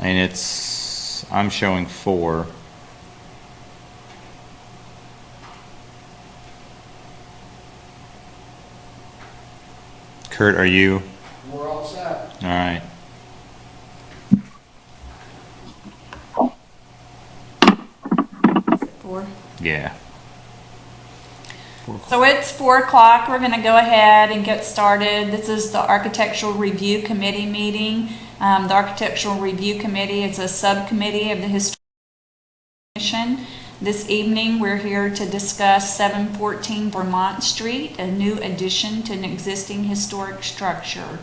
and I'm showing 4. Kurt, are you? We're all set. All right. Four. Yeah. So it's 4 o'clock. We're going to go ahead and get started. This is the Architectural Review Committee meeting. The Architectural Review Committee is a subcommittee of the Historic Commission. This evening, we're here to discuss 714 Vermont Street, a new addition to an existing historic structure.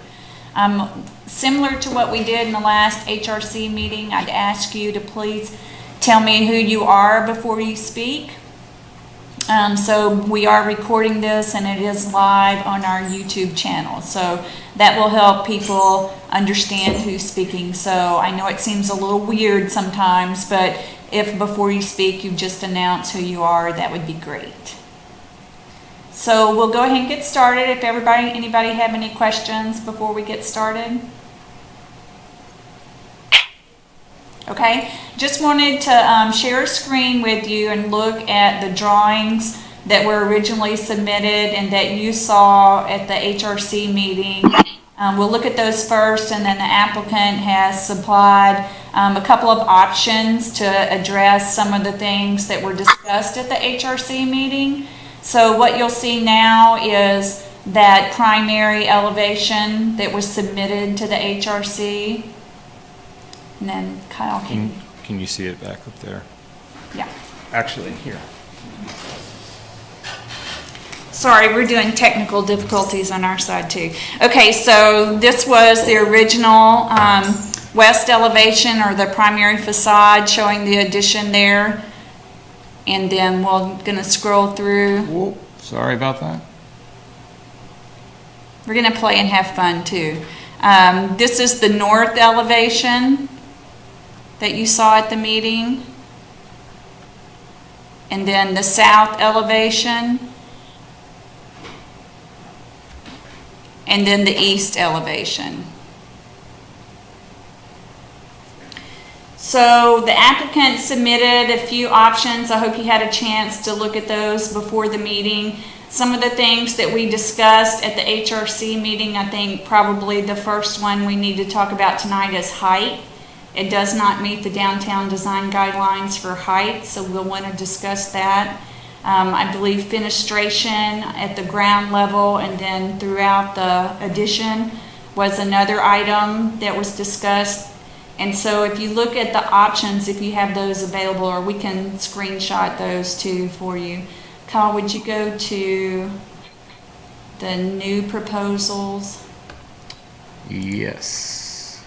Similar to what we did in the last HRC meeting, I'd ask you to please tell me who you are before you speak. So we are recording this and it is live on our YouTube channel. So that will help people understand who's speaking. So I know it seems a little weird sometimes, but if before you speak you just announce who you are, that would be great. So we'll go ahead and get started. If anybody have any questions before we get started? Okay, just wanted to share a screen with you and look at the drawings that were originally submitted and that you saw at the HRC meeting. We'll look at those first, and then the applicant has supplied a couple of options to address some of the things that were discussed at the HRC meeting. So what you'll see now is that primary elevation that was submitted to the HRC. And then Kyle Can you see it back up there? yeah. Actually, here. Sorry, we're doing technical difficulties on our side too. Okay, so this was the original west elevation, or the primary facade, showing the addition there. And then we're gonna scroll through. Whoa, sorry about that. We're gonna play and have fun too. This is the north elevation that you saw at the meeting. And then the south elevation. And then the east elevation. So the applicant submitted a few options. I hope you had a chance to look at those before the meeting. Some of the things that we discussed at the HRC meeting, I think probably the first one we need to talk about tonight is height. It does not meet the downtown design guidelines for height, so we'll want to discuss that. I believe fenestration at the ground level and then throughout the addition was another item that was discussed. And so if you look at the options, if you have those available, or we can screenshot those too for you. Kyle, would you go to the new proposals? Yes.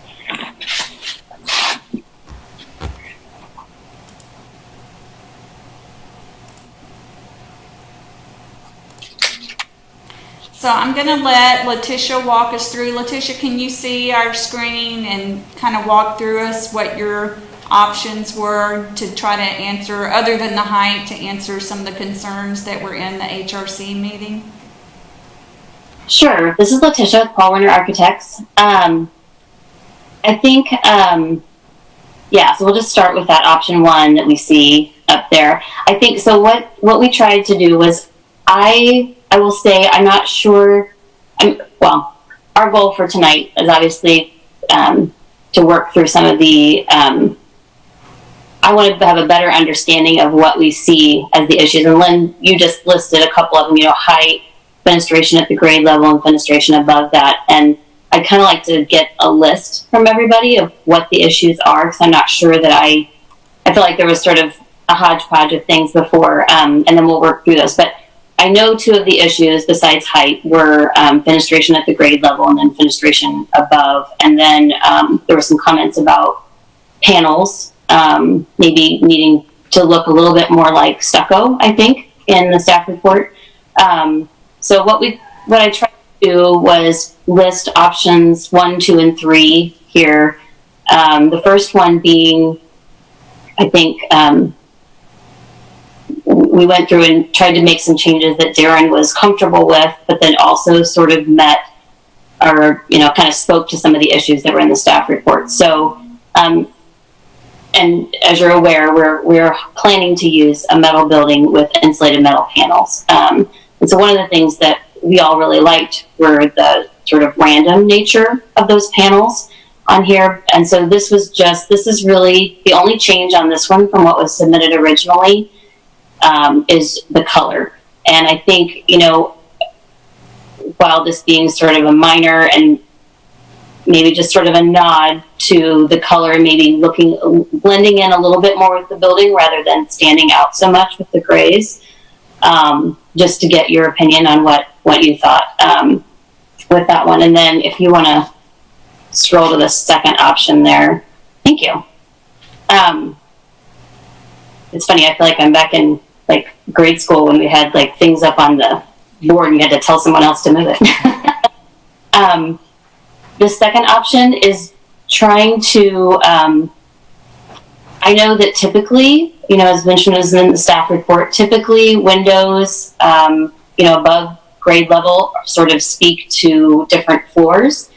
So I'm going to let Letitia walk us through. Letitia, can you see our screen and kind of walk through us what your options were to try to answer, other than the height, to answer some of the concerns that were in the HRC meeting? Sure. This is Letitia with Paul Werner Architects. I think, so we'll just start with that option 1 that we see up there. I think, so what we tried to do was, I will say, I'm not sure, our goal for tonight is obviously to work through some of the, I wanted to have a better understanding of what we see as the issues. And Lynn, you just listed a couple of them, height, fenestration at the grade level, and fenestration above that. And I'd kind of like to get a list from everybody of what the issues are, because I'm not sure that I feel like there was sort of a hodgepodge of things before, and then we'll work through those. But I know 2 of the issues besides height were fenestration at the grade level and then fenestration above. And then there were some comments about panels maybe needing to look a little bit more like stucco, I think, in the staff report. So what I tried to do was list options 1, 2, and 3 here. The first one being, I think, we went through and tried to make some changes that Darren was comfortable with, but then also sort of met or, kind of spoke to some of the issues that were in the staff report. So and as you're aware, we're planning to use a metal building with insulated metal panels. And so one of the things that we all really liked were the sort of random nature of those panels on here. And so this is really the only change on this one from what was submitted originally, is the color. And I think, while this being sort of a minor and maybe just sort of a nod to the color, maybe blending in a little bit more with the building rather than standing out so much with the grays, just to get your opinion on what you thought with that one. And then if you want to scroll to the second option there. Thank you. It's funny, I feel like I'm back in like grade school when we had like things up on the board and you had to tell someone else to move it. The second option is trying to, I know that typically, as mentioned as in the staff report, typically windows, above grade level sort of speak to different floors.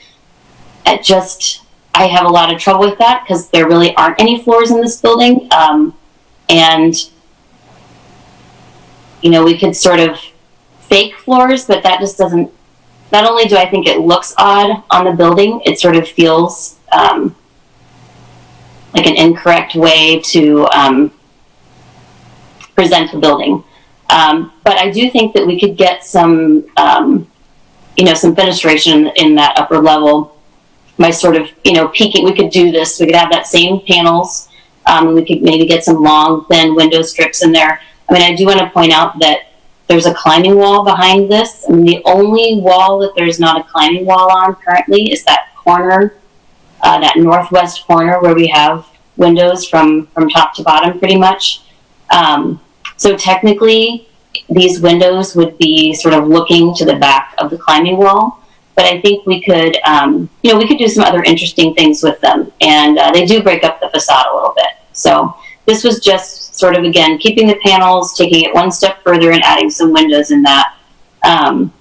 I have a lot of trouble with that because there really aren't any floors in this building. And, we could sort of fake floors, but that just doesn't, not only do I think it looks odd on the building, it sort of feels like an incorrect way to present the building. But I do think that we could get some, some fenestration in that upper level by sort of, peeking. We could do this. We could have that same panels. We could maybe get some long, thin window strips in there. I mean, I do want to point out that there's a climbing wall behind this. I mean, the only wall that there's not a climbing wall on currently is that corner, that northwest corner where we have windows from top to bottom pretty much. So technically, these windows would be sort of looking to the back of the climbing wall. But I think we could, we could do some other interesting things with them. And they do break up the facade a little bit. So this was just sort of, again, keeping the panels, taking it one step further and adding some windows in that. And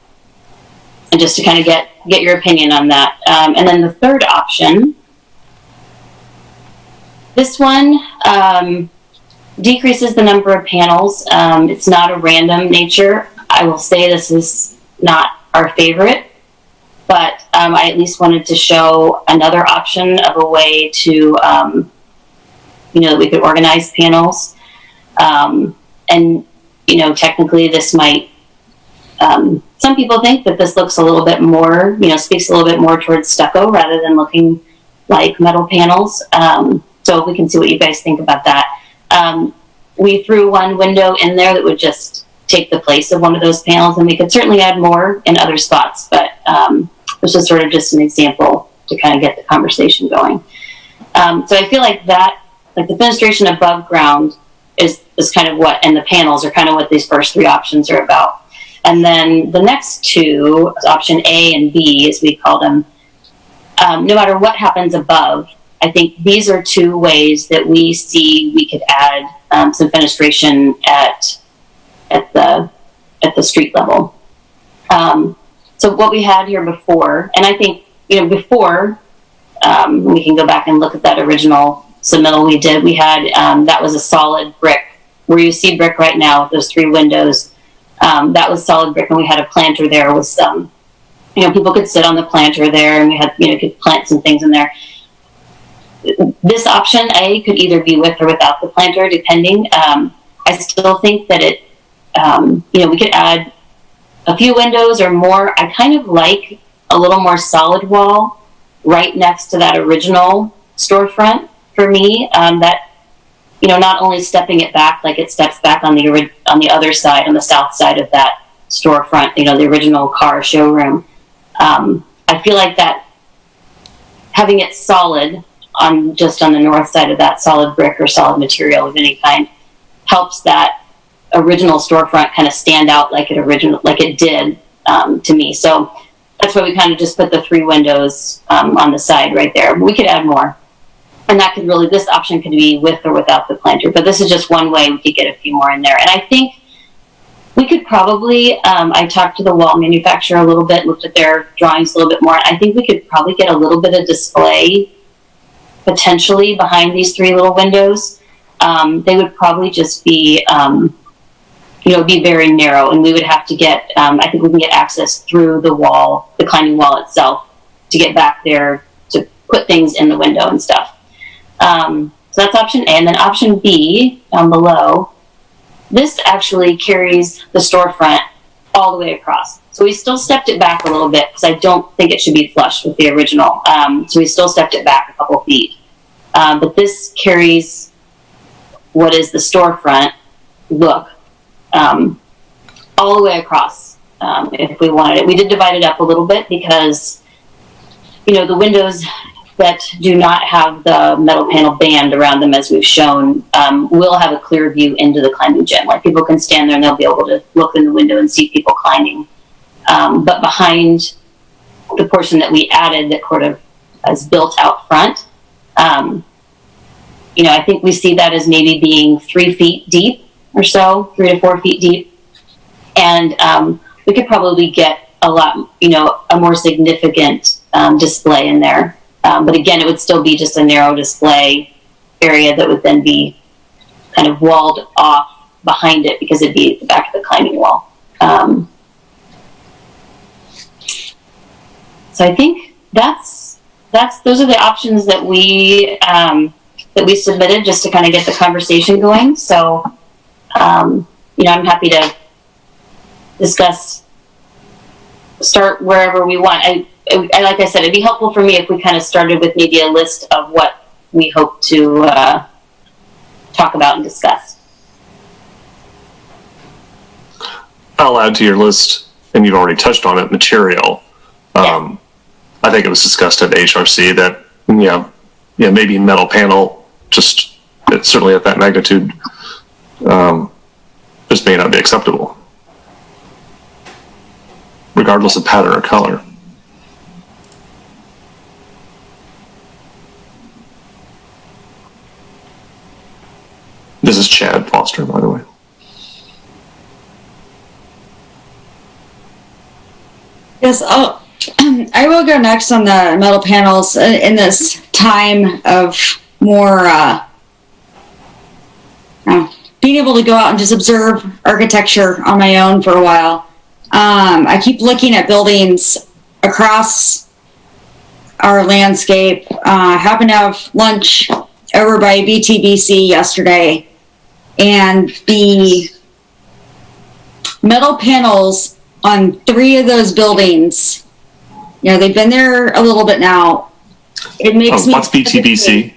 just to kind of get your opinion on that. And then the third option, this one decreases the number of panels. It's not a random nature. I will say this is not our favorite. But I at least wanted to show another option of a way to, that we could organize panels. And, technically this might, some people think that this looks a little bit more, speaks a little bit more towards stucco rather than looking like metal panels. So we can see what you guys think about that. We threw one window in there that would just take the place of one of those panels, and we could certainly add more in other spots, but this is sort of just an example to kind of get the conversation going. So I feel like that, like the fenestration above ground is kind of what, and the panels are kind of what these first three options are about. And then the next two, option A and B, as we call them, no matter what happens above, I think these are two ways that we see we could add some fenestration at the street level. So what we had here before, and I think, before, we can go back and look at that original submittal we did. We had, that was a solid brick, where you see brick right now with those three windows. That was solid brick, and we had a planter there with some, people could sit on the planter there, and we had, could plant some things in there. This option A could either be with or without the planter, depending. I still think that it, we could add a few windows or more. I kind of like a little more solid wall right next to that original storefront for me. That, not only stepping it back like it steps back on the other side, on the south side of that storefront, the original car showroom. I feel like that having it solid on the north side of that, solid brick or solid material of any kind, helps that original storefront kind of stand out like it did to me. So that's why we kind of just put the three windows on the side right there. We could add more, and that could really, this option could be with or without the planter, but this is just one way we could get a few more in there. And I think we could probably, I talked to the wall manufacturer a little bit, looked at their drawings a little bit more. I think we could probably get a little bit of display potentially behind these three little windows, they would probably just be, be very narrow, and we would have to get, I think we can get access through the wall, the climbing wall itself, to get back there to put things in the window and stuff. So that's option A. And then option B, down below, this actually carries the storefront all the way across. So we still stepped it back a little bit because I don't think it should be flush with the original. So we still stepped it back a couple feet. But this carries what is the storefront look all the way across if we wanted it. We did divide it up a little bit because, the windows that do not have the metal panel band around them, as we've shown, will have a clear view into the climbing gym. Like, people can stand there and they'll be able to look in the window and see people climbing. But behind the portion that we added that sort of is built out front, I think we see that as maybe being 3 feet deep or so, 3 to 4 feet deep. And we could probably get a lot, a more significant display in there. But again, it would still be just a narrow display area that would then be kind of walled off behind it because it'd be at the back of the climbing wall. So I think those are the options that we submitted just to kind of get the conversation going. So, I'm happy to start wherever we want. Like I said, it'd be helpful for me if we kind of started with maybe a list of what we hope to talk about and discuss. I'll add to your list, and you've already touched on it, material. Yeah. I think it was discussed at HRC that, maybe metal panel, just certainly at that magnitude, just may not be acceptable, regardless of pattern or color. This is Chad Foster, by the way. Yes, I will go next on the metal panels in this time of more being able to go out and just observe architecture on my own for a while. I keep looking at buildings across our landscape. I happened to have lunch over by BTBC yesterday, and the metal panels on 3 of those buildings, they've been there a little bit now. It makes me. What's BTBC?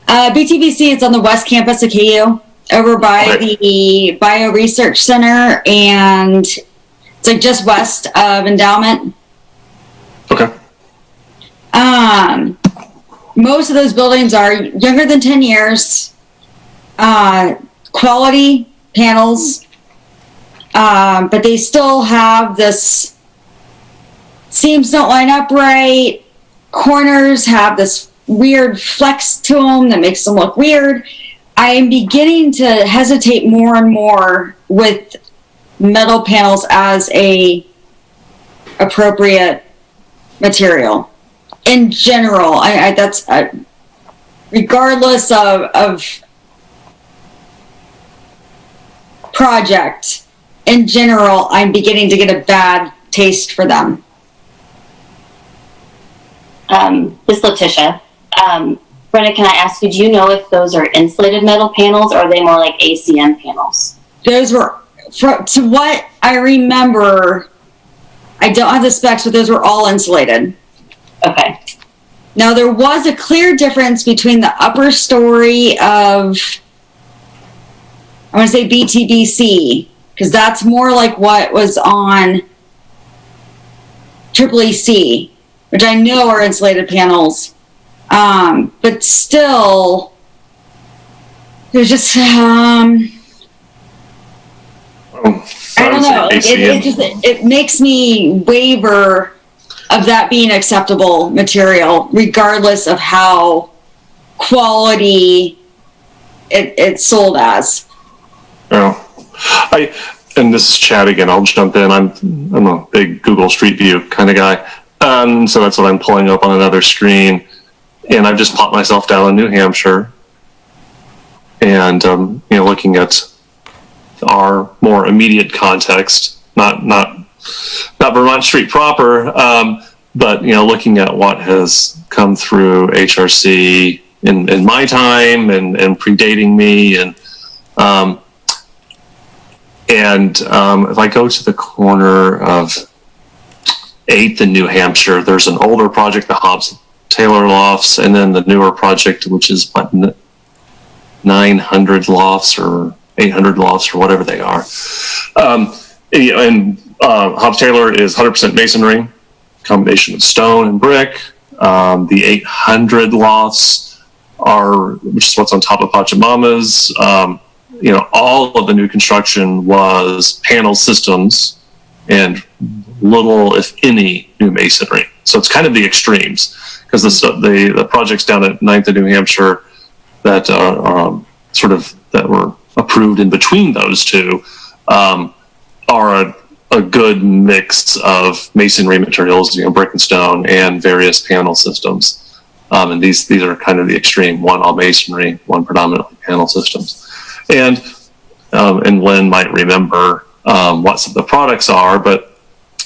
BTBC is on the West Campus of KU, over by the Bio Research Center, and it's like just west of Endowment. Okay. Most of those buildings are younger than 10 years. Quality panels. But they still have this, seams don't line up right, corners have this weird flex to them that makes them look weird. I am beginning to hesitate more and more with metal panels as a appropriate material in general. That's regardless of project. In general, I'm beginning to get a bad taste for them. This is Letitia. Brenda, can I ask you, do you know if those are insulated metal panels or are they more like ACM panels? Those were, to what I remember, I don't have the specs, but those were all insulated. Okay. Now, there was a clear difference between the upper story of, I want to say BTBC, because that's more like what was on EEC, which I know are insulated panels. But still, there's just, I don't know. It makes me waver of that being acceptable material, regardless of how quality it's sold as. Yeah. And this is Chad again. I'll jump in. I'm a big Google Street View kind of guy, so that's what I'm pulling up on another screen. and I've just popped myself down in New Hampshire, and looking at our more immediate context, not Vermont Street proper, but looking at what has come through HRC in my time and predating me, and if I go to the corner of 8th in New Hampshire, there's an older project, the Hobbs Taylor Lofts, and then the newer project, which is 900 lofts or 800 lofts or whatever they are. Hobbs Taylor is 100% masonry, combination of stone and brick. The 800 lofts which is what's on top of Pachamama's. All of the new construction was panel systems and little, if any, new masonry. So it's kind of the extremes, because the projects down at 9th in New Hampshire that that were approved in between those two are a good mix of masonry materials, brick and stone, and various panel systems. And these are kind of the extreme, one all masonry, one predominantly panel systems. And Lynn might remember what some of the products are, but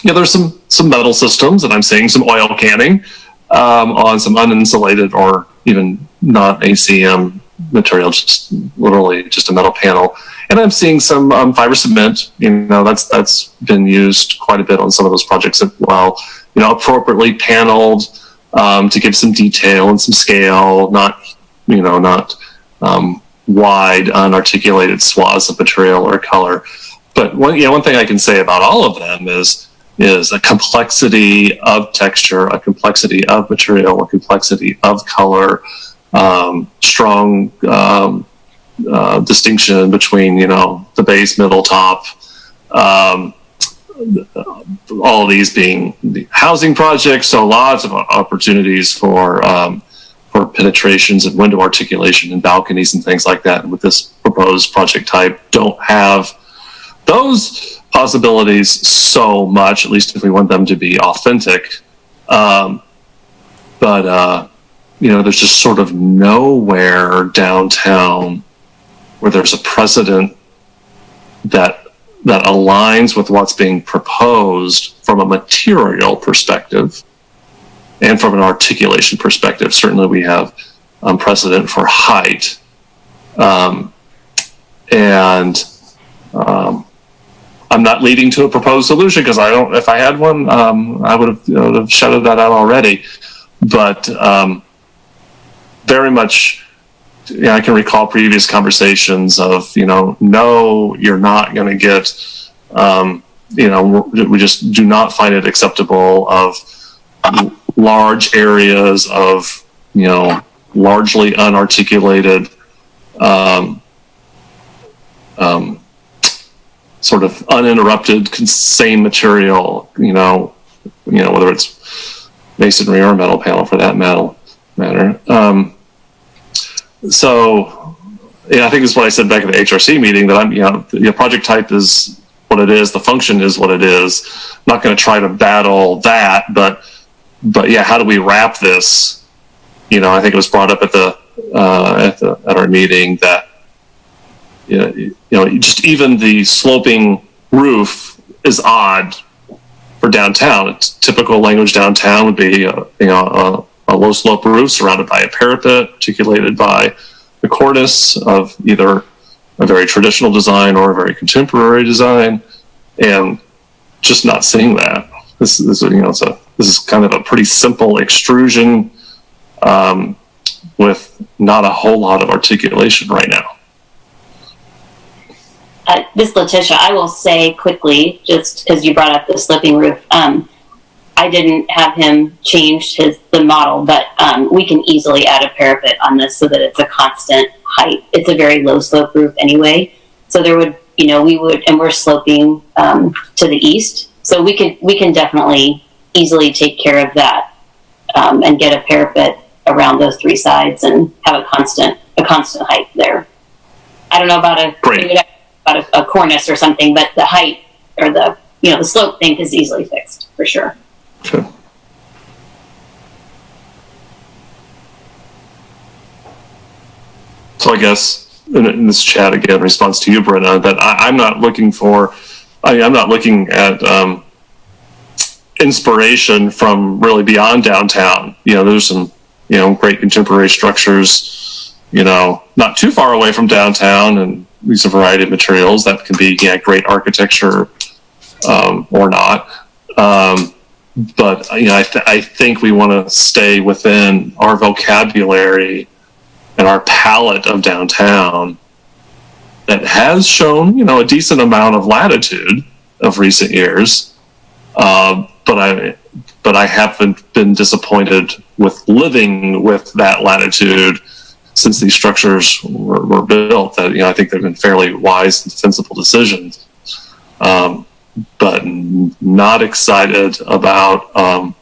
there's some metal systems, and I'm seeing some oil canning on some uninsulated or even not ACM material, just literally just a metal panel. And I'm seeing some fiber cement. That's been used quite a bit on some of those projects as well. Appropriately paneled to give some detail and some scale, not wide, unarticulated swaths of material or color. But one thing I can say about all of them is a complexity of texture, a complexity of material, a complexity of color, strong distinction between the base, middle, top. All of these being the housing projects, so lots of opportunities for penetrations and window articulation and balconies and things like that. And with this proposed project type, don't have those possibilities so much, at least if we want them to be authentic. There's just sort of nowhere downtown where there's a precedent that aligns with what's being proposed from a material perspective and from an articulation perspective. Certainly we have precedent for height. I'm not leading to a proposed solution, because if I had one, I would have shouted that out already. But very much, I can recall previous conversations of, no, you're not going to get, we just do not find it acceptable of large areas of, largely unarticulated, sort of uninterrupted, same material, whether it's masonry or metal panel for that matter. I think it's what I said back at the HRC meeting, that the project type is what it is, the function is what it is. I'm not going to try to battle that, but how do we wrap this? I think it was brought up at our meeting that just even the sloping roof is odd for downtown. It's typical language downtown would be a low slope roof surrounded by a parapet, articulated by the cornice of either a very traditional design or a very contemporary design, and just not seeing that. This is kind of a pretty simple extrusion with not a whole lot of articulation right now. This is Letitia. I will say quickly, just because you brought up the sloping roof, I didn't have him change the model, but we can easily add a parapet on this so that it's a constant height. It's a very low slope roof anyway, so there would, and we're sloping to the east, so we can definitely easily take care of that and get a parapet around those three sides and have a constant height there. I don't know about a cornice or something, but the height or the slope thing is easily fixed for sure. Sure. So I guess in this chat again, response to you, Brenna, that I'm not looking for, I'm not looking at inspiration from really beyond downtown. There's some, great contemporary structures, not too far away from downtown, and use a variety of materials that can be great architecture or not. But I think we want to stay within our vocabulary and our palette of downtown that has shown, a decent amount of latitude of recent years. But I haven't been disappointed with living with that latitude since these structures were built. That I think they've been fairly wise and sensible decisions. But not excited about I'm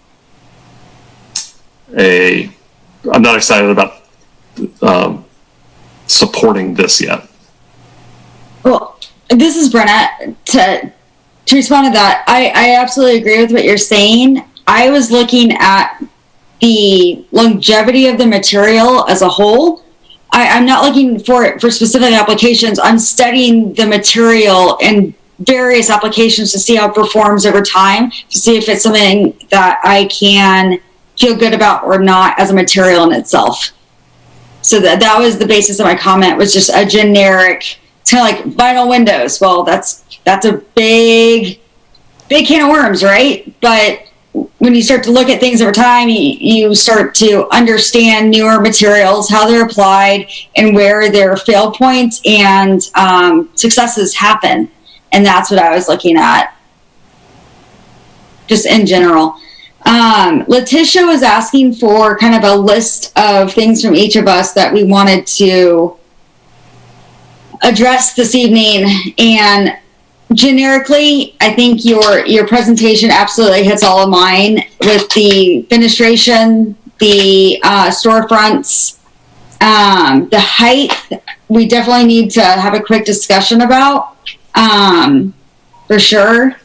not excited about supporting this yet. Well, this is Brenna. To respond to that, I absolutely agree with what you're saying. I was looking at the longevity of the material as a whole. I'm not looking for specific applications. I'm studying the material and various applications to see how it performs over time, to see if it's something that I can feel good about or not as a material in itself. So that was the basis of my comment, was just a generic, it's kind of like vinyl windows. Well, that's a big can of worms, right? But when you start to look at things over time, you start to understand newer materials, how they're applied, and where their fail points and successes happen. And that's what I was looking at, just in general. Letitia was asking for kind of a list of things from each of us that we wanted to address this evening. And generically, I think your presentation absolutely hits all of mine with the fenestration, the storefronts, the height. We definitely need to have a quick discussion about. For sure.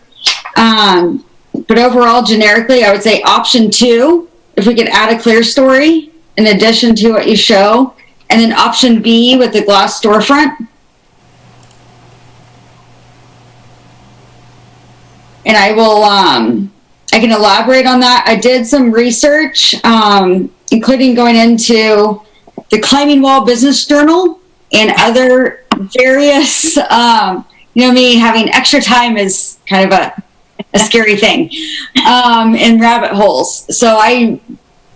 But overall, generically, I would say option 2, if we could add a clear story in addition to what you show, and then option B with the glass storefront. And I will, I can elaborate on that. I did some research, including going into the Climbing Wall Business Journal and other various, me having extra time is kind of a scary thing, in rabbit holes. So I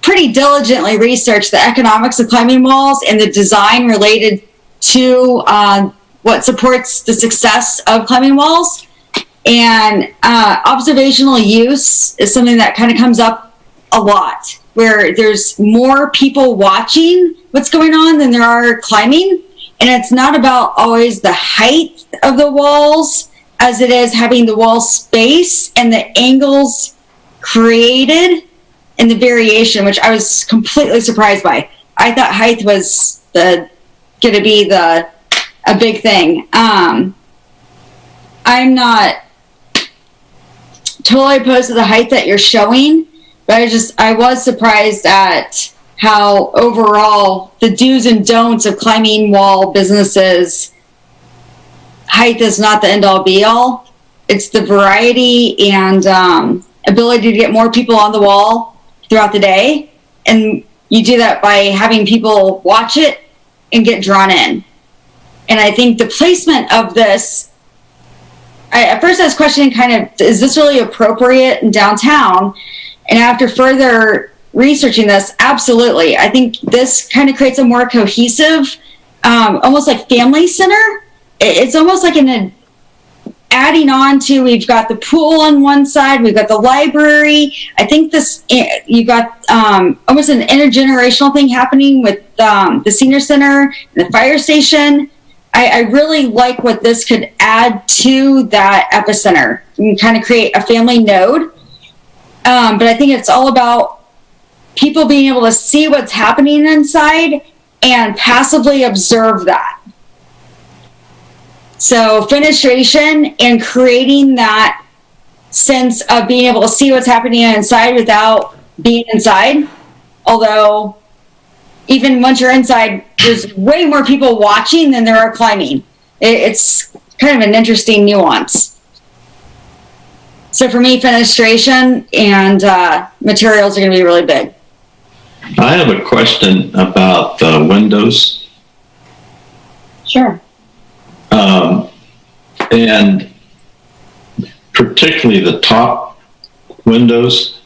pretty diligently researched the economics of climbing walls and the design related to what supports the success of climbing walls. And observational use is something that kind of comes up a lot, where there's more people watching what's going on than there are climbing. And it's not about always the height of the walls as it is having the wall space and the angles created and the variation, which I was completely surprised by. I thought height was going to be a big thing. I'm not totally opposed to the height that you're showing, but I was surprised at how overall the do's and don'ts of climbing wall businesses, height is not the end all be all. It's the variety and ability to get more people on the wall throughout the day. And you do that by having people watch it and get drawn in. And I think the placement of this, at first I was questioning kind of, is this really appropriate in downtown? And after further researching this, absolutely. I think this kind of creates a more cohesive, almost like family center. It's almost like adding on to, we've got the pool on one side, we've got the library. I think you got almost an intergenerational thing happening with the senior center, the fire station. I really like what this could add to that epicenter. You can kind of create a family node. But I think it's all about people being able to see what's happening inside and passively observe that. So fenestration and creating that sense of being able to see what's happening inside without being inside. Although, even once you're inside, there's way more people watching than there are climbing. It's kind of an interesting nuance. So for me, fenestration and materials are going to be really big. I have a question about the windows. Sure. And particularly the top windows,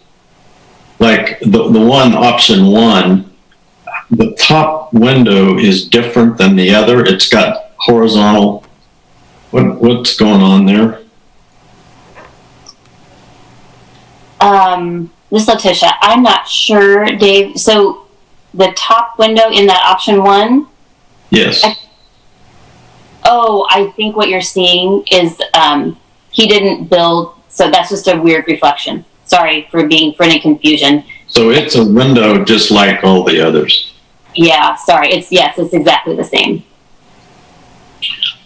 like the one, option one, the top window is different than the other. It's got horizontal. What's going on there? This is Letitia. I'm not sure, Dave. So the top window in that option one. Yes. Oh, I think what you're seeing is he didn't build, so that's just a weird reflection. Sorry for any confusion. So it's a window just like all the others. Yeah, sorry. It's exactly the same.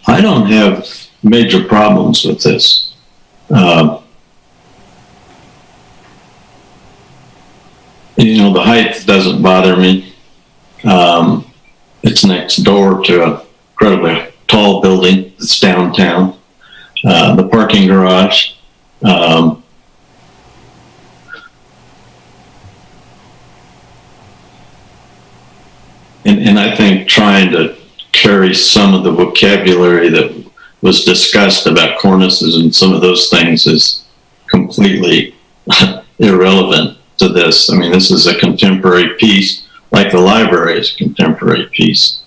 I don't have major problems with this. The height doesn't bother me. It's next door to a incredibly tall building that's downtown. The parking garage. And I think trying to carry some of the vocabulary that was discussed about cornices and some of those things is completely irrelevant to this. I mean, this is a contemporary piece, like the library is a contemporary piece.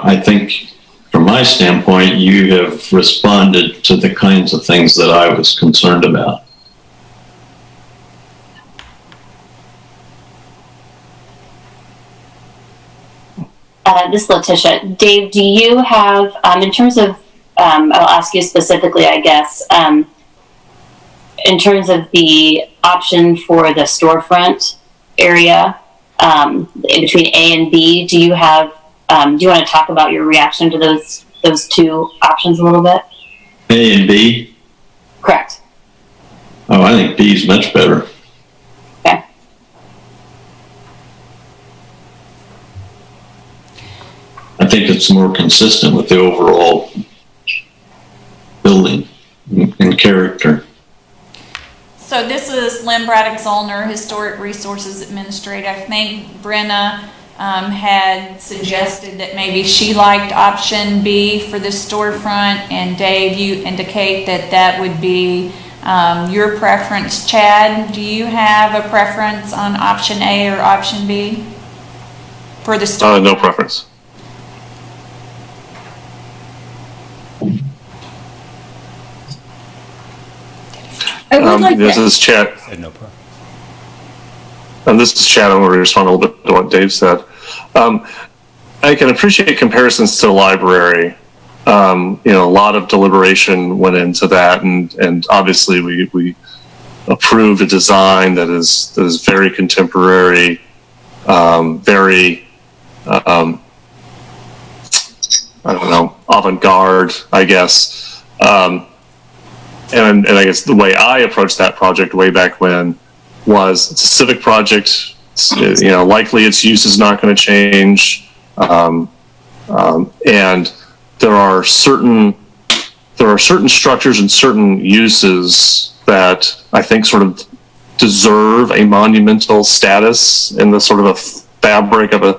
I think from my standpoint, you have responded to the kinds of things that I was concerned about. This is Letitia. Dave, do you have, in terms of, I'll ask you specifically, I guess, in terms of the option for the storefront area between A and B, do you want to talk about your reaction to those two options a little bit? A and B? Correct. Oh, I think B is much better. Okay. I think it's more consistent with the overall building and character. So this is Lynn Braddock Zollner, Historic Resources Administrator. I think Brenna had suggested that maybe she liked option B for the storefront, and Dave, you indicate that would be your preference. Chad, do you have a preference on option A or option B for the storefront? No preference. I would like This that. is Chad. I had no problem. And this is Chad. I'm going to respond a little bit to what Dave said. I can appreciate comparisons to the library. A lot of deliberation went into that, and obviously we approved a design that is very contemporary, very avant-garde, I guess. And I guess the way I approached that project way back when was it's a civic project. Likely its use is not going to change, and there are certain structures and certain uses that I think sort of deserve a monumental status in the sort of a fabric of a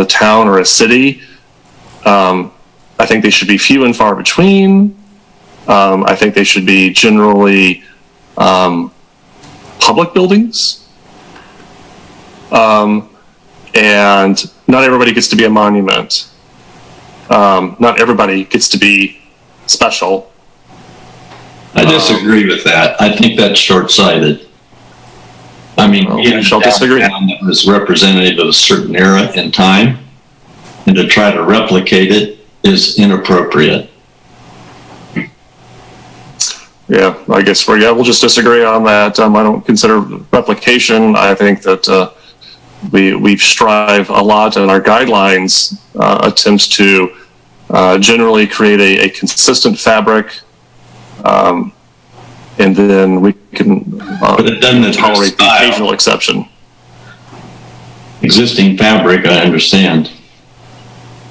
town or a city. I think they should be few and far between. I think they should be generally public buildings. And not everybody gets to be a monument. Not everybody gets to be special. I disagree with that. I think that's short-sighted. I mean, Well, we we had a shall disagree. downtown that was representative of a certain era and time, and to try to replicate it is inappropriate. Yeah, I guess we'll just disagree on that. I don't consider replication. I think that we strive a lot, and our guidelines attempts to generally create a consistent fabric and then we can But it doesn't address tolerate the style. occasional exception. Existing fabric, I understand.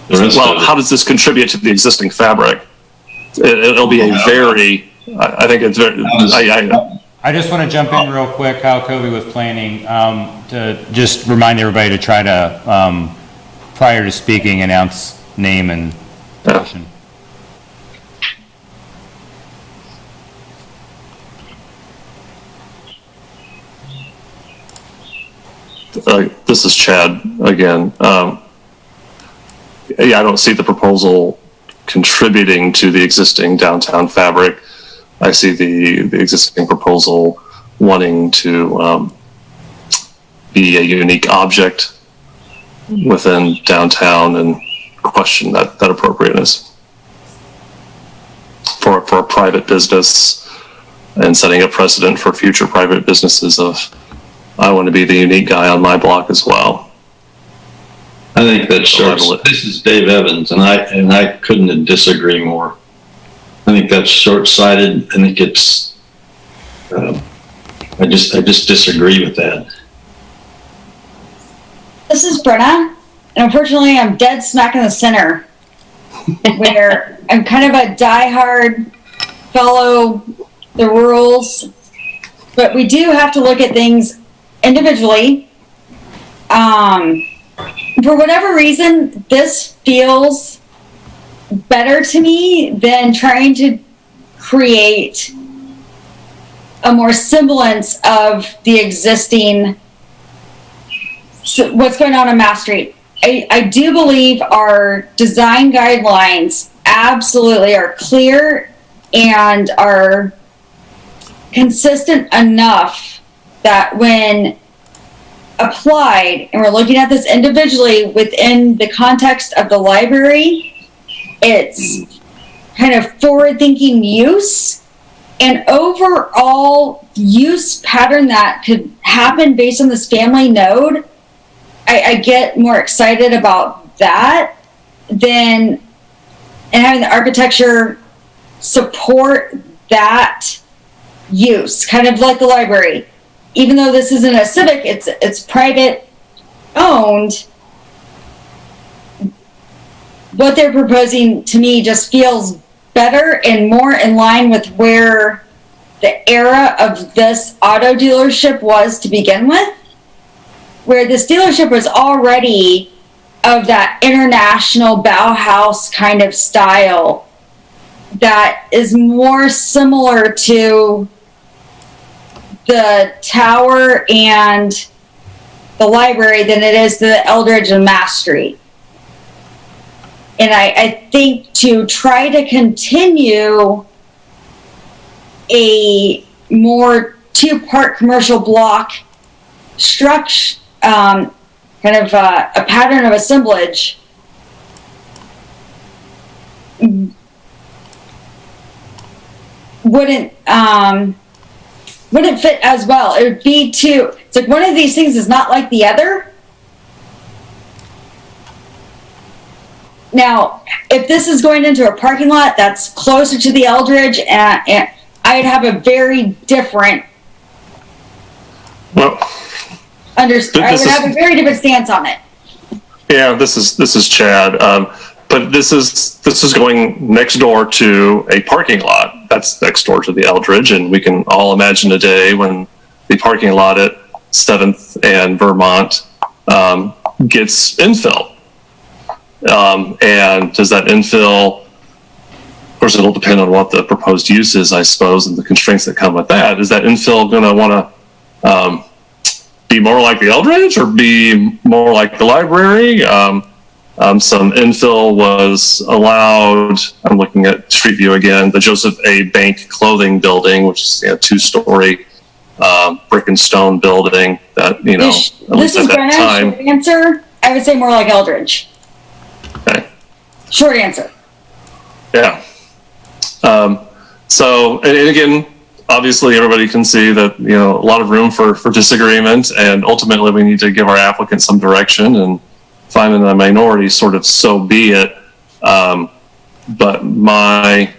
The rest Well, of how it, does this contribute to the existing fabric? It'll be a very, I think it's very, I just want to jump in real quick, how Kobe was planning, to just remind everybody to try to, prior to speaking, announce name and position. this is Chad again. Yeah, I don't see the proposal contributing to the existing downtown fabric. I see the existing proposal wanting to be a unique object within downtown and question that appropriateness for a private business, and setting a precedent for future private businesses of, I want to be the unique guy on my block as well. I think that's short. Level it. This is Dave Evans, and I couldn't disagree more. I think that's short-sighted. I think it's. I just disagree with that. This is Brenna, and unfortunately, I'm dead smack in the center, where I'm kind of a diehard follow the rules, but we do have to look at things individually. For whatever reason, this feels better to me than trying to create a more semblance of the existing, what's going on Mass Street. I do believe our design guidelines absolutely are clear and are consistent enough that when applied, and we're looking at this individually within the context of the library, it's kind of forward-thinking use and overall use pattern that could happen based on this family node. I get more excited about that than and having the architecture support that use, kind of like the library. Even though this isn't a civic, it's private owned. What they're proposing to me just feels better and more in line with where the era of this auto dealership was to begin with, where this dealership was already of that international Bauhaus kind of style that is more similar to the tower and the library than it is to the Eldridge and Mass Street. And I think to try to continue a more two-part commercial block structure, kind of a pattern of assemblage, wouldn't fit as well. It would be too, it's like one of these things is not like the other. Now, if this is going into a parking lot that's closer to the Eldridge, and I'd have a very different I would have a very different stance on it. Yeah, this is Chad. But this is going next door to a parking lot that's next door to the Eldridge, and we can all imagine a day when the parking lot at 7th and Vermont gets infill. And does that infill? Of course, it'll depend on what the proposed use is, I suppose, and the constraints that come with that. Is that infill going to want to be more like the Eldridge or be more like the library? Some infill was allowed. I'm looking at Street View again. The Joseph A. Bank clothing building, which is a 2-story brick and stone building that, at This least is at that Brenna's time. short answer. I would say more like Eldridge. Okay. Short answer. Yeah. So, and again, obviously everybody can see that, a lot of room for disagreement, and ultimately we need to give our applicant some direction, and finding a minority sort of so be it. But I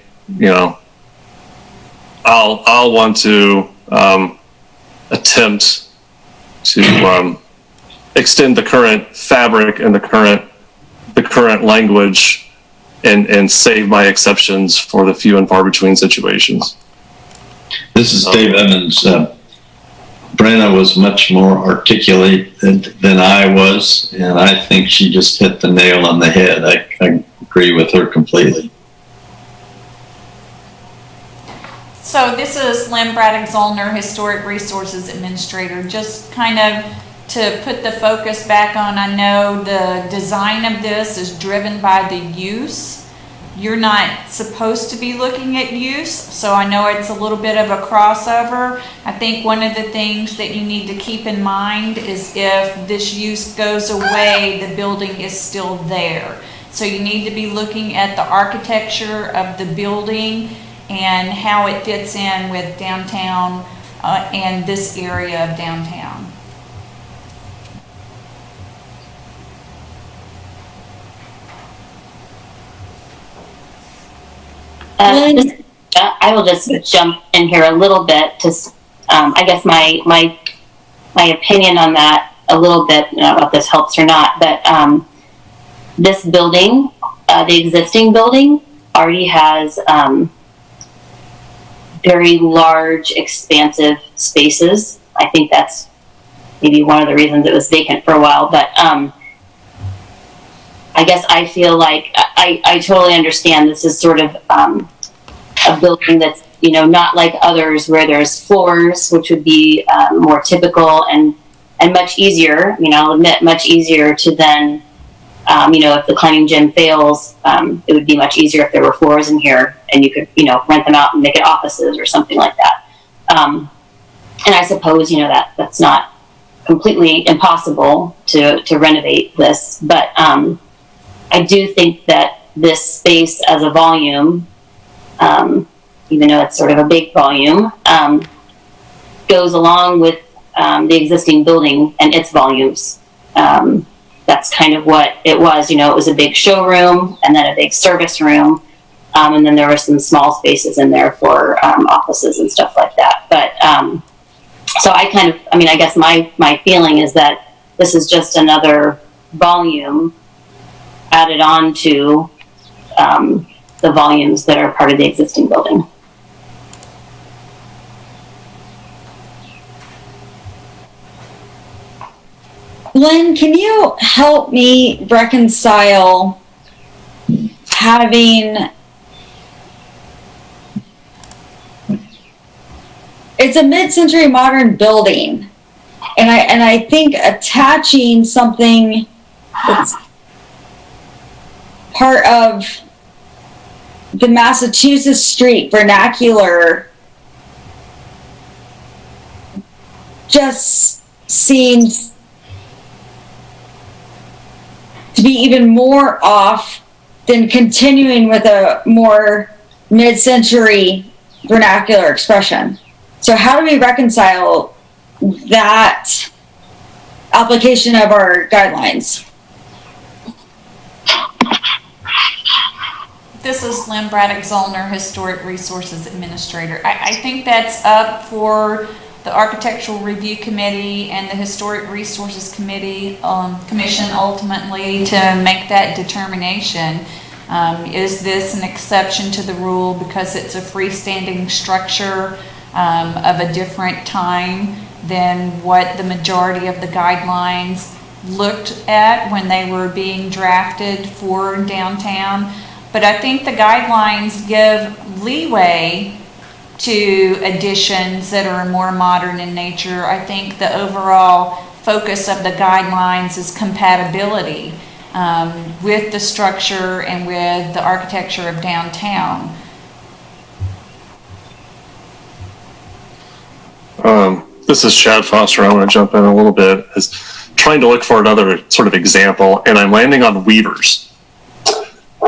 I'll want to attempt to extend the current fabric and the current language and save my exceptions for the few and far between situations. This is Dave Evans. Brenna was much more articulate than I was, and I think she just hit the nail on the head. I agree with her completely. So this is Lynn Braddock Zollner, Historic Resources Administrator. Just kind of to put the focus back on, I know the design of this is driven by the use. You're not supposed to be looking at use, so I know it's a little bit of a crossover. I think one of the things that you need to keep in mind is if this use goes away, the building is still there. So you need to be looking at the architecture of the building and how it fits in with downtown and this area of downtown. I will just jump in here a little bit to, I guess my opinion on that a little bit. I don't know if this helps or not, but this building, the existing building, already has very large, expansive spaces. I think that's maybe one of the reasons it was vacant for a while, but I guess I feel like I totally understand this is sort of a building that's, you know, not like others where there's floors, which would be more typical and much easier, you know, I'll admit much easier to then, you know, if the climbing gym fails, it would be much easier if there were floors in here and you could, you know, rent them out and make it offices or something like that. And I suppose, you know, that's not completely impossible to renovate this, but I do think that this space as a volume, even though it's sort of a big volume, goes along with the existing building and its volumes. That's kind of what it was. You know, it was a big showroom and then a big service room. And then there were some small spaces in there for offices and stuff like that. But so I guess my feeling is that this is just another volume added on to the volumes that are part of the existing building. Lynn, can you help me reconcile having, it's a mid-century modern building, and I think attaching something that's part of the Massachusetts Street vernacular just seems to be even more off than continuing with a more mid-century vernacular expression. So how do we reconcile that application of our guidelines? This is Lynn Braddock Zollner, Historic Resources Administrator. I think that's up for the Architectural Review Committee and the Historic Resources Committee, Commission ultimately to make that determination. Is this an exception to the rule because it's a freestanding structure of a different time than what the majority of the guidelines looked at when they were being drafted for downtown? But I think the guidelines give leeway to additions that are more modern in nature. I think the overall focus of the guidelines is compatibility with the structure and with the architecture of downtown. This is Chad Foster. I want to jump in a little bit. Is trying to look for another sort of example, and I'm landing on Weavers.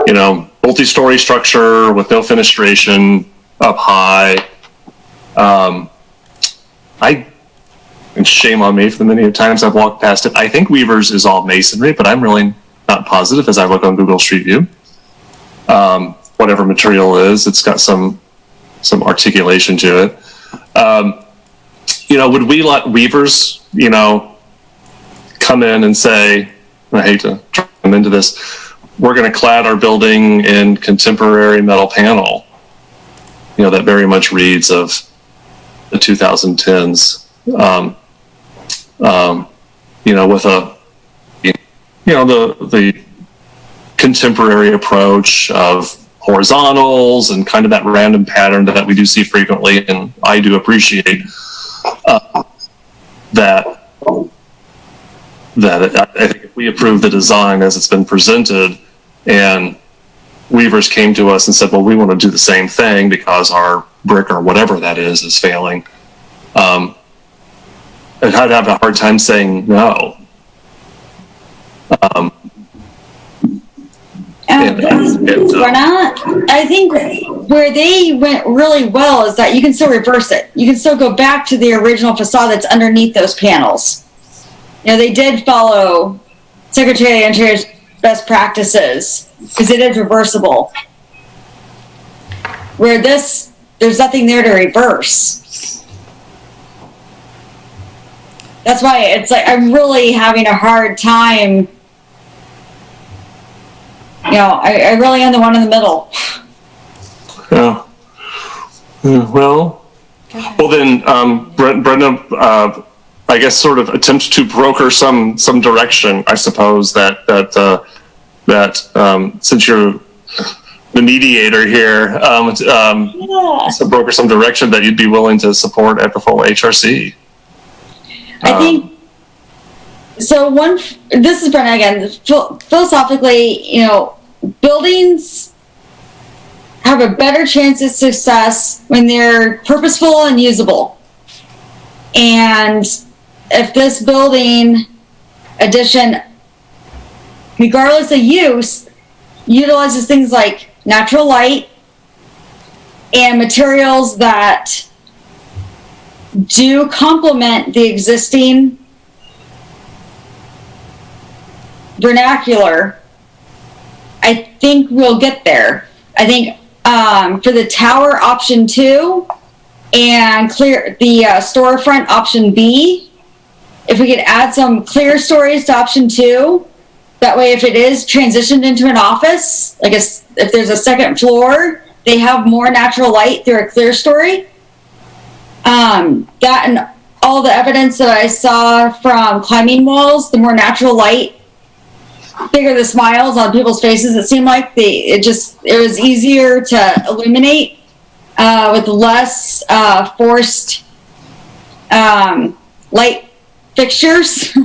You know, multi-story structure with no fenestration, up high. And shame on me for the many times I've walked past it. I think Weavers is all masonry, but I'm really not positive as I look on Google Street View. Whatever material is, it's got some some articulation to it. Would we let weavers, come in and say, and I hate to come into this, we're going to clad our building in contemporary metal panel, that very much reads of the 2010s, with the contemporary approach of horizontals and kind of that random pattern that we do see frequently, and I do appreciate that I think if we approve the design as it's been presented, and weavers came to us and said, well, we want to do the same thing because our brick or whatever that is failing, I'd have a hard time saying no. We're not. I think where they went really well is that you can still reverse it. You can still go back to the original facade that's underneath those panels. They did follow Secretary of the Interior's best practices because it is reversible. Where this, there's nothing there to reverse. That's why it's like I'm really having a hard time. I really am the one in the middle. Yeah. Well then, Brenda, I guess sort of attempt to broker some direction, I suppose, that since you're the mediator here, so broker some direction that you'd be willing to support at the full HRC. I think so. This is Brenda again. Philosophically, buildings have a better chance of success when they're purposeful and usable. And if this building addition, regardless of use, utilizes things like natural light and materials that do complement the existing vernacular, I think we'll get there. I think for the tower option 2 and clear the storefront option B, if we could add some clear stories to option 2, that way if it is transitioned into an office, like if there's a second floor, they have more natural light through a clear story. That and all the evidence that I saw from climbing walls, the more natural light, bigger the smiles on people's faces. It seemed like it was easier to illuminate with less forced light fixtures,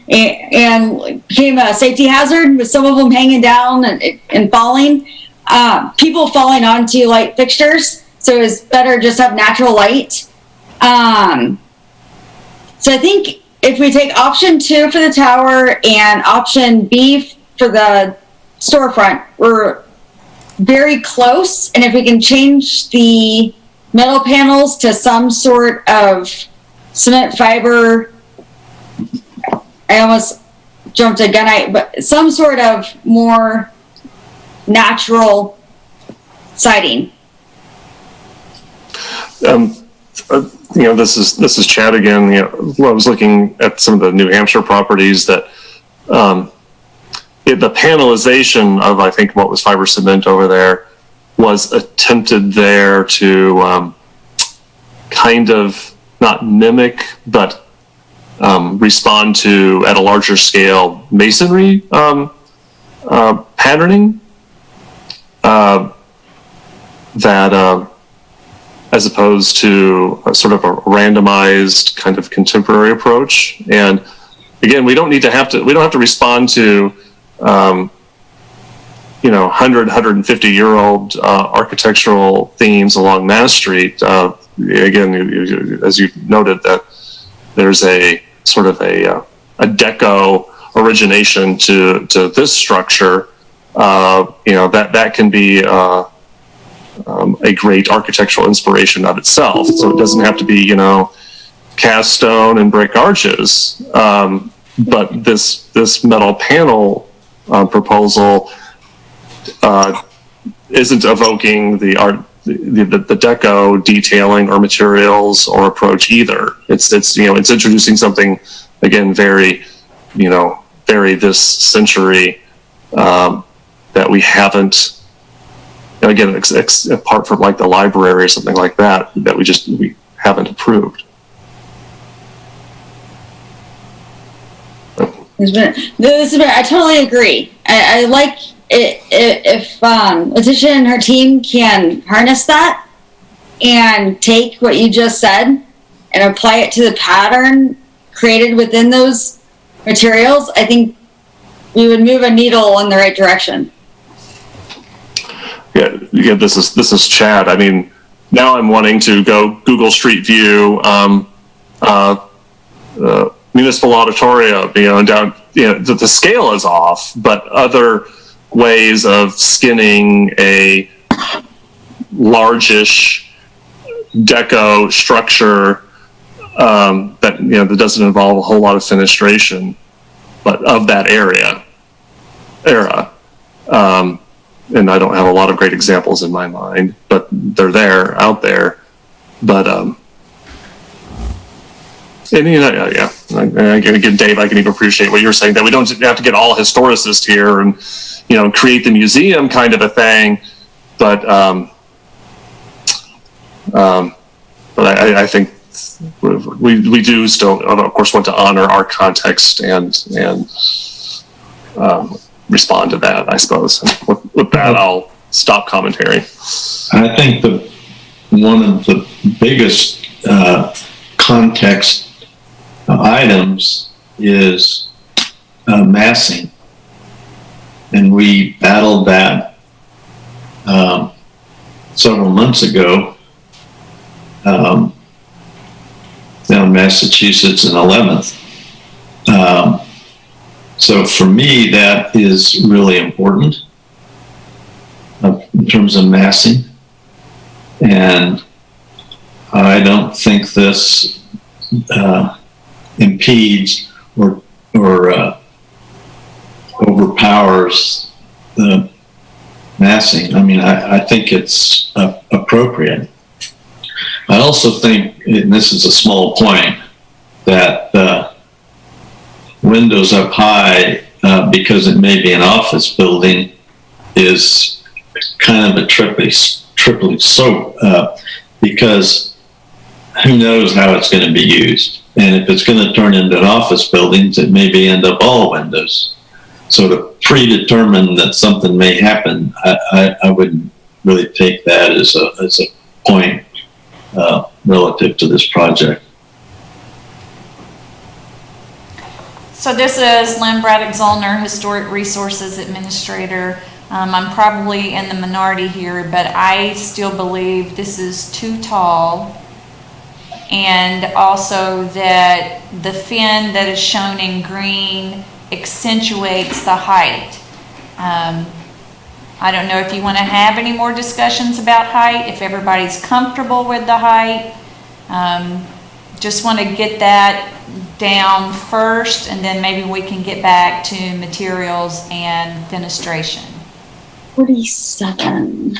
and became a safety hazard with some of them hanging down and falling. People falling onto light fixtures, so it's better just have natural light. So I think if we take option 2 for the tower and option B for the storefront, we're very close. And if we can change the metal panels to some sort of cement fiber, I almost jumped a gunite, but some sort of more natural siding. This is Chad again. I was looking at some of the New Hampshire properties that the panelization of, I think, what was fiber cement over there was attempted there to kind of not mimic, but respond to, at a larger scale, masonry patterning that as opposed to a sort of a randomized kind of contemporary approach. And again, we don't have to respond to 150-year-old architectural themes along Mass Street. Again, as you noted, that there's a sort of a deco origination to this structure. That can be a great architectural inspiration of itself. So it doesn't have to be, cast stone and brick arches. But this metal panel proposal isn't evoking the the deco detailing or materials or approach either. It's introducing something, again, very this century, that we haven't, again, apart from like the library or something like that we haven't approved. I totally agree. I like it if Letitia and her team can harness that and take what you just said and apply it to the pattern created within those materials. I think we would move a needle in the right direction. Yeah. This is Chad. I mean, now I'm wanting to go Google Street View, municipal auditorium, down, the scale is off, but other ways of skinning a largish deco structure, that doesn't involve a whole lot of fenestration, but of that era. And I don't have a lot of great examples in my mind, but they're out there. But, and yeah, again, Dave, I can even appreciate what you're saying, that we don't have to get all historicists here and, create the museum kind of a thing. But I think we do still, of course, want to honor our context and respond to that, I suppose. And with that, I'll stop commentary. I think one of the biggest context items is massing, and we battled that several months ago down in Massachusetts and 11th. So for me, that is really important in terms of massing, and I don't think this impedes or overpowers the massing. I mean, I think it's appropriate. I also think, and this is a small point, that windows up high, because it may be an office building, is kind of a triply soap, because who knows how it's going to be used. And if it's going to turn into an office building, it maybe end up all windows. So to predetermine that something may happen, I wouldn't really take that as a point relative to this project. So this is Lynn Braddock Zollner, Historic Resources Administrator. I'm probably in the minority here, but I still believe this is too tall. And also that the fin that is shown in green accentuates the height. I don't know if you want to have any more discussions about height, if everybody's comfortable with the height. Just want to get that down first, and then maybe we can get back to materials and fenestration. 47.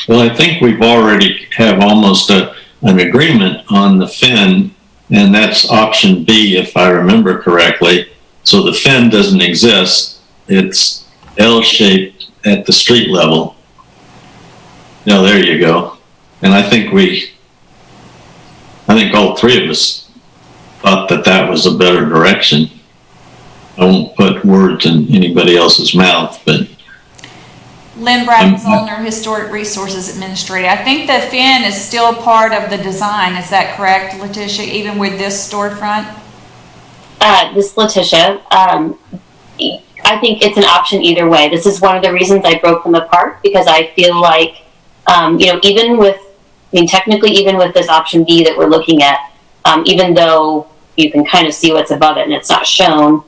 Well, I think we've already have almost an agreement on the fin, and that's option B, if I remember correctly. So the fin doesn't exist. It's L-shaped at the street level. No, there you go. And I think all three of us thought that was a better direction. I won't put words in anybody else's mouth, but Lynn Braddock Zollner, Historic Resources Administrator. I think the fin is still part of the design. Is that correct, Letitia, even with this storefront? This Letitia, I think it's an option either way. This is one of the reasons I broke them apart, because I feel like, technically even with this option B that we're looking at, even though you can kind of see what's above it and it's not shown,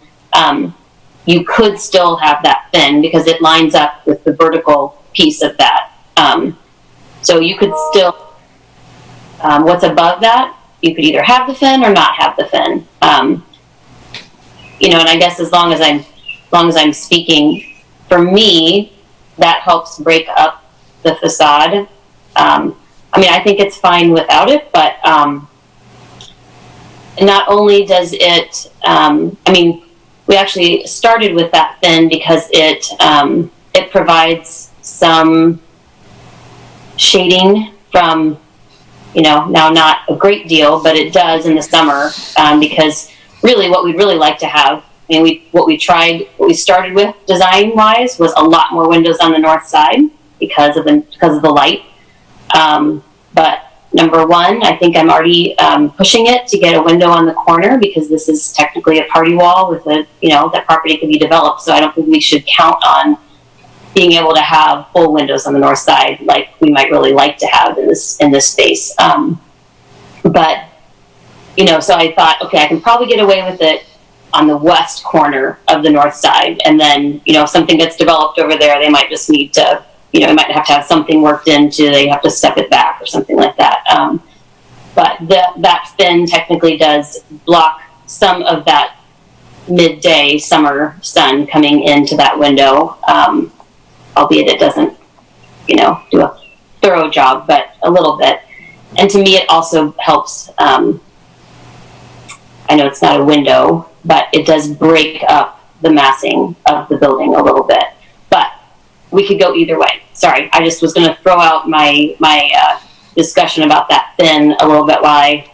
you could still have that fin because it lines up with the vertical piece of that. So you could still, what's above that, you could either have the fin or not have the fin. And I guess as long as I'm speaking, for me, that helps break up the facade. I mean, I think it's fine without it, but not only does it, I mean, we actually started with that fin because it provides some shading from, you know, now not a great deal, but it does in the summer, because really what we'd really like to have, I mean, what we started with design wise was a lot more windows on the north side because of the light. But number one, I think I'm already pushing it to get a window on the corner because this is technically a party wall with that property can be developed. So I don't think we should count on being able to have full windows on the north side like we might really like to have in this space. But, you know, so I thought, okay, I can probably get away with it on the west corner of the north side. And then, you know, if something gets developed over there, they might just need to, you know, they might have to have something worked into, they have to step it back or something like that. But that fin technically does block some of that midday summer sun coming into that window, albeit it doesn't, you know, do a thorough job, but a little bit. And to me, it also helps. I know it's not a window, but it does break up the massing of the building a little bit. But we could go either way. Sorry, I just was going to throw out my discussion about that fin a little bit while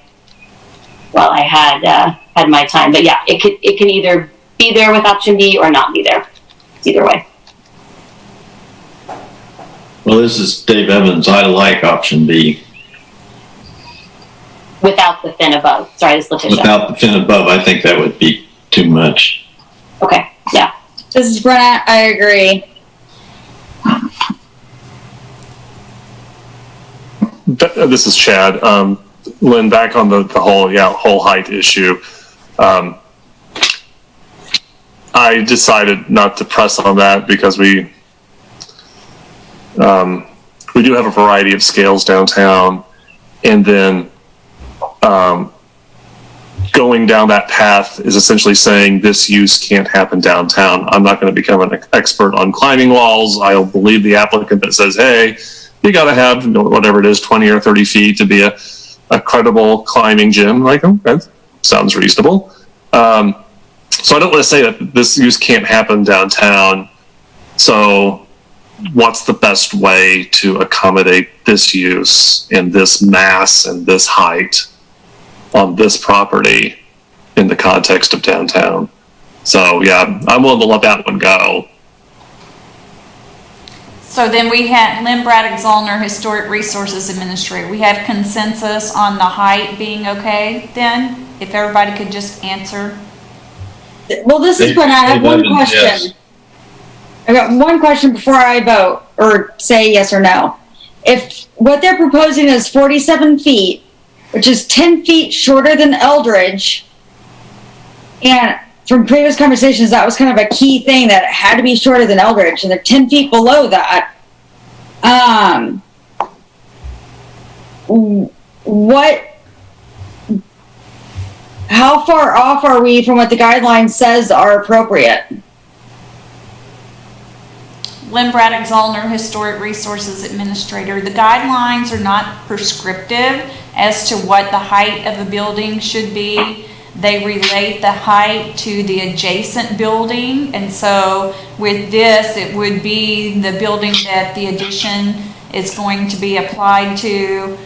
I had my time. But yeah, it can either be there with option B or not be there. It's either way. Well, this is Dave Evans. I like option B. Without the fin above. Sorry, this is Letitia. Without the fin above, I think that would be too much. Okay, yeah. This is Brenna. I agree. This is Chad. Lynn, back on the whole height issue. I decided not to press on that because we do have a variety of scales downtown, and then going down that path is essentially saying this use can't happen downtown. I'm not going to become an expert on climbing walls. I'll believe the applicant that says, hey, you got to have whatever it is, 20 or 30 feet to be a credible climbing gym. Like, oh, that sounds reasonable. So I don't want to say that this use can't happen downtown. So what's the best way to accommodate this use and this mass and this height on this property in the context of downtown? So yeah, I'm willing to let that one go. So then we had Lynn Braddock Zollner, Historic Resources Administrator. We have consensus on the height being okay then? If everybody could just answer. Well, this is Brenna. I have one Evans, question. yes. I got one question before I vote or say yes or no. If what they're proposing is 47 feet, which is 10 feet shorter than Eldridge, and from previous conversations, that was kind of a key thing, that it had to be shorter than Eldridge, and they're 10 feet below that. How far off are we from what the guideline says are appropriate? Lynn Braddock Zollner, Historic Resources Administrator. The guidelines are not prescriptive as to what the height of a building should be. They relate the height to the adjacent building, and so with this, it would be the building that the addition is going to be applied to.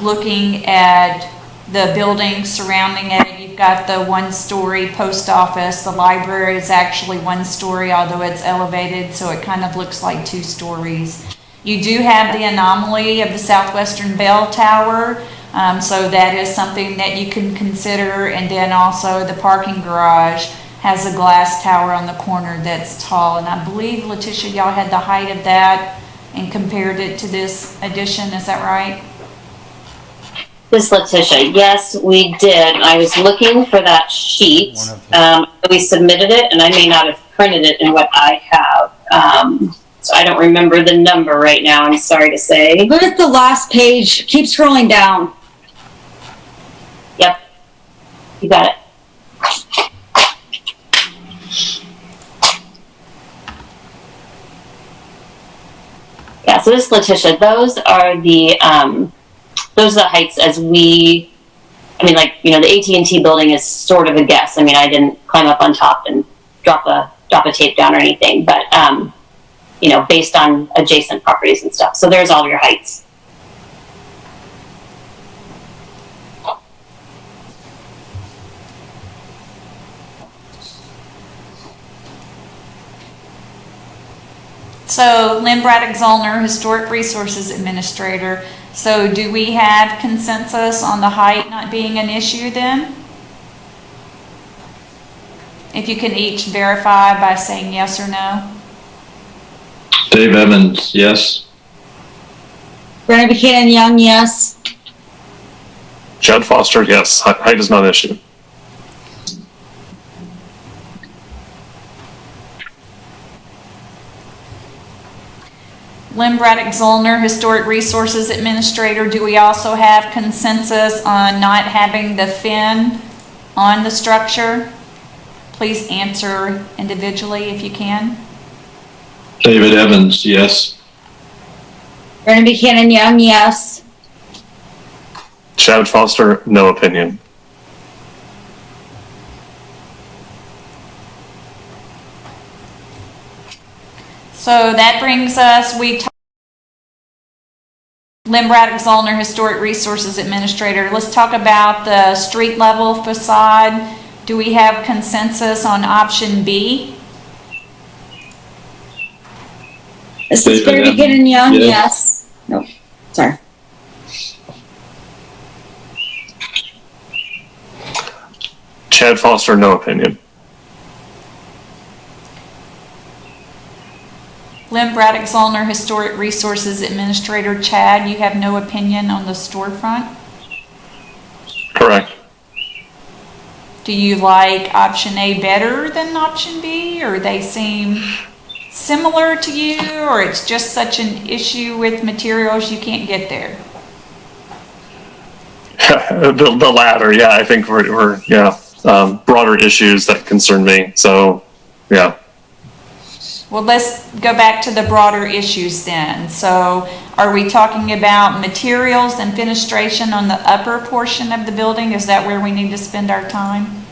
Looking at the buildings surrounding it, you've got the one-story post office. The library is actually one story, although it's elevated, so it kind of looks like 2 stories. You do have the anomaly of the Southwestern Bell Tower. So that is something that you can consider. And then also the parking garage has a glass tower on the corner that's tall. And I believe, Letitia, y'all had the height of that and compared it to this addition. Is that right? This Letitia, yes, we did. I was looking for that sheet. We submitted it, and I may not have printed it in what I have. So I don't remember the number right now, I'm sorry to say. Look at the last page. Keep scrolling down. Yep, you got it. Yeah, so this is Letitia. Those are the heights as we, I mean, like, you know, the AT&T building is sort of a guess. I mean, I didn't climb up on top and drop a tape down or anything, but, you know, based on adjacent properties and stuff. So there's all your heights. So Lynn Braddock Zollner, Historic Resources Administrator. So do we have consensus on the height not being an issue then? If you can each verify by saying yes or no. Dave Evans, yes. Brenna Buchanan Young, yes. Chad Foster, yes. Height is not an issue. Lynn Braddock Zollner, Historic Resources Administrator. Do we also have consensus on not having the fin on the structure? Please answer individually if you can. David Evans, yes. Brenna Buchanan Young, yes. Chad Foster, no opinion. So that brings us, Lynn Braddock Zollner, Historic Resources Administrator. Let's talk about the street level facade. Do we have consensus on option B? This is David Brenna Buchanan Young, yes. yes. Nope, sorry. Chad Foster, no opinion. Lynn Braddock Zollner, Historic Resources Administrator. Chad, you have no opinion on the storefront? Correct. Do you like option A better than option B, or they seem similar to you, or it's just such an issue with materials you can't get there? The latter, yeah. I think we're broader issues that concern me. So, yeah. Well, let's go back to the broader issues then. So are we talking about materials and fenestration on the upper portion of the building? Is that where we need to spend our time?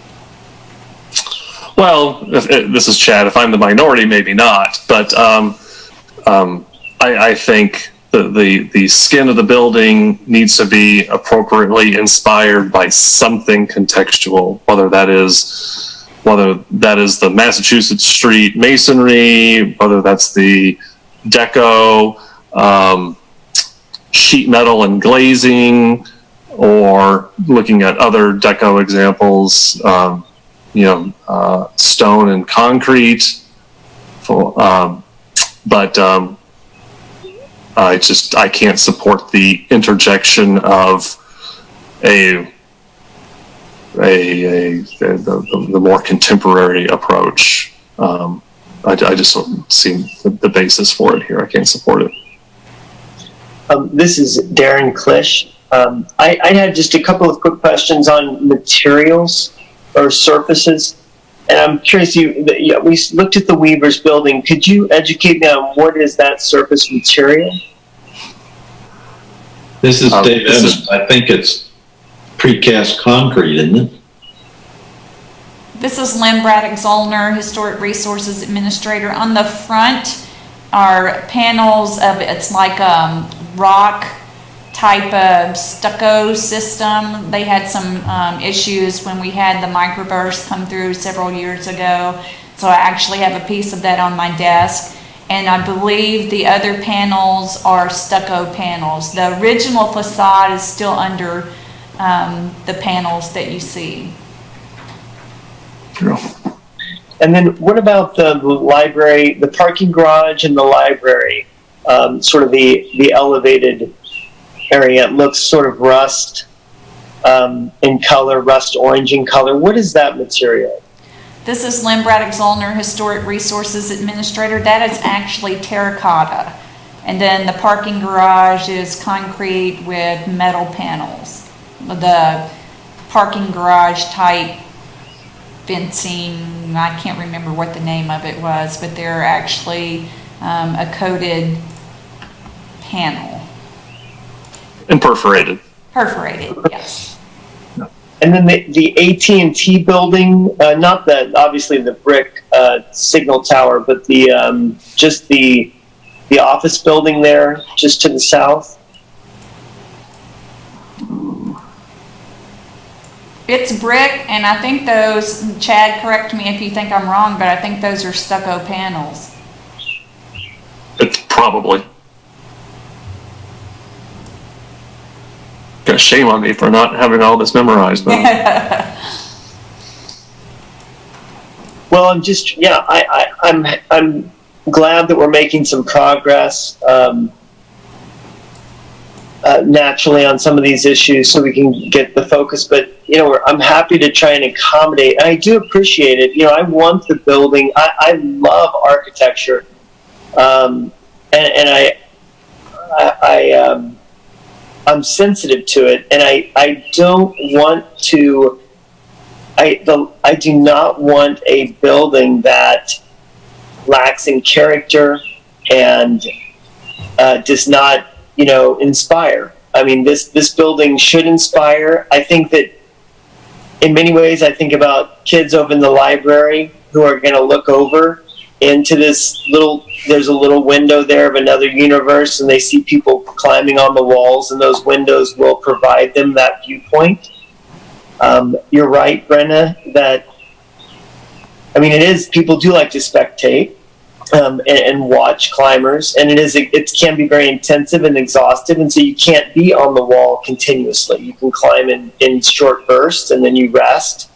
Well, this is Chad. If I'm the minority, maybe not. But I think the skin of the building needs to be appropriately inspired by something contextual, whether that is the Massachusetts Street masonry, whether that's the deco, sheet metal and glazing, or looking at other deco examples, stone and concrete. But I can't support the interjection of the more contemporary approach. I just don't see the basis for it here. I can't support it. This is Darren Klisch. I had just a couple of quick questions on materials or surfaces. And I'm curious, we looked at the Weavers building. Could you educate me on what is that surface material? This is Dave Evans. I think it's precast concrete, isn't it? This is Lynn Braddock Zollner, Historic Resources Administrator. On the front are panels of, it's like rock type of stucco system. They had some issues when we had the microburst come through several years ago. So I actually have a piece of that on my desk. And I believe the other panels are stucco panels. The original facade is still under the panels that you see. And then what about the library, the parking garage and the library, sort of the elevated area? It looks sort of rust in color, rust orange in color. What is that material? This is Lynn Braddock Zollner, Historic Resources Administrator. That is actually terracotta. And then the parking garage is concrete with metal panels. The parking garage type fencing, I can't remember what the name of it was, but they're actually a coated panel. And perforated. Perforated, yes. And then the AT&T building, not the obviously the brick signal tower, but the just the office building there, just to the south. It's brick, and I think those, Chad, correct me if you think I'm wrong, but I think those are stucco panels. It's probably. Got shame on me for not having all this memorized, though. Well, I'm glad that we're making some progress naturally on some of these issues, so we can get the focus. But I'm happy to try and accommodate. And I do appreciate it. I want the building. I love architecture, and I'm sensitive to it, and I don't want to. I do not want a building that lacks in character and does not, inspire. I mean, this building should inspire. I think that in many ways, I think about kids over in the library who are going to look over into this there's a little window there of another universe, and they see people climbing on the walls, and those windows will provide them that viewpoint. You're right, Brenna, that, it is, people do like to spectate and watch climbers, and it can be very intensive and exhaustive, and so you can't be on the wall continuously. You can climb in short bursts, and then you rest,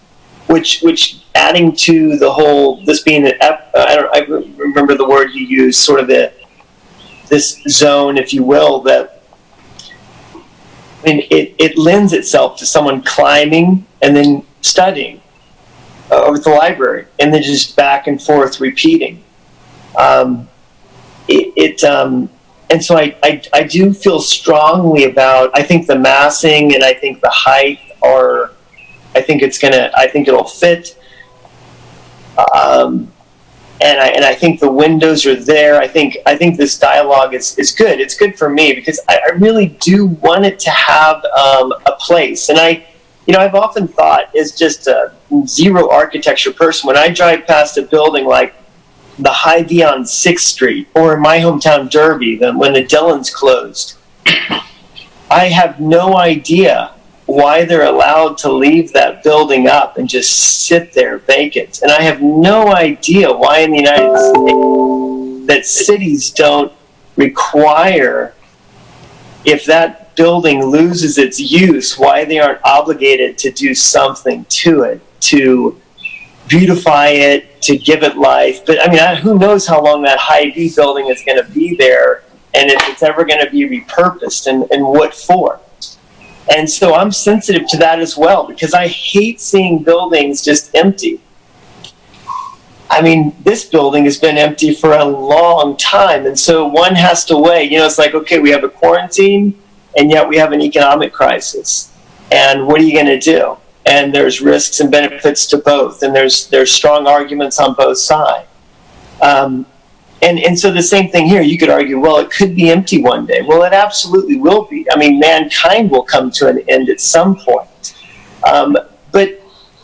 which adding to the whole, this being I remember the word you used, sort of this zone, if you will, that it lends itself to someone climbing and then studying over at the library, and then just back and forth repeating. And so I do feel strongly about, I think the massing and I think the height I think it'll fit. And I think the windows are there. I think this dialogue is good. It's good for me because I really do want it to have a place. And I've often thought, as just a zero architecture person, when I drive past a building like the Hy-Vee on 6th Street, or in my hometown Derby, when the Dillons closed, I have no idea why they're allowed to leave that building up and just sit there vacant. And I have no idea why in the United States that cities don't require, if that building loses its use, why they aren't obligated to do something to it, to beautify it, to give it life. But who knows how long that Hy-Vee building is going to be there, and if it's ever going to be repurposed, and what for. And so I'm sensitive to that as well, because I hate seeing buildings just empty. This building has been empty for a long time, and so one has to weigh. It's like, okay, we have a quarantine, and yet we have an economic crisis. And what are you going to do? And there's risks and benefits to both, and there's strong arguments on both sides. And so the same thing here, you could argue, well, it could be empty one day. Well, it absolutely will be. Mankind will come to an end at some point. But,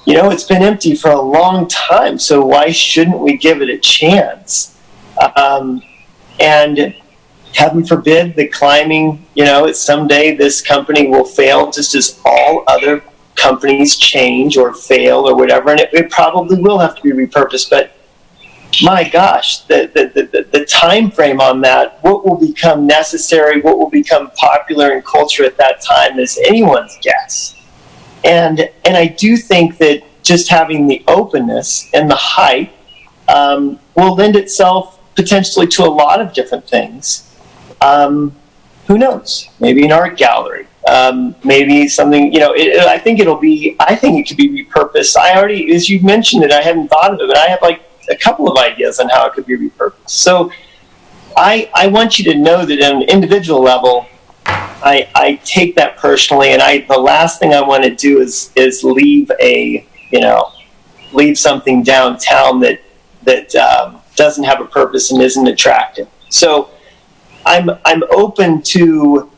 it's been empty for a long time, so why shouldn't we give it a chance? And heaven forbid the climbing, someday this company will fail just as all other companies change or fail or whatever, and it probably will have to be repurposed. But my gosh, the time frame on that, what will become necessary, what will become popular in culture at that time is anyone's guess. And I do think that just having the openness and the height will lend itself potentially to a lot of different things. Who knows? Maybe an art gallery. Maybe something, I think it could be repurposed. I already, as you mentioned it, I hadn't thought of it, but I have a couple of ideas on how it could be repurposed. So I want you to know that at an individual level, I take that personally, and the last thing I want to do is leave something downtown that doesn't have a purpose and isn't attractive. So I'm open to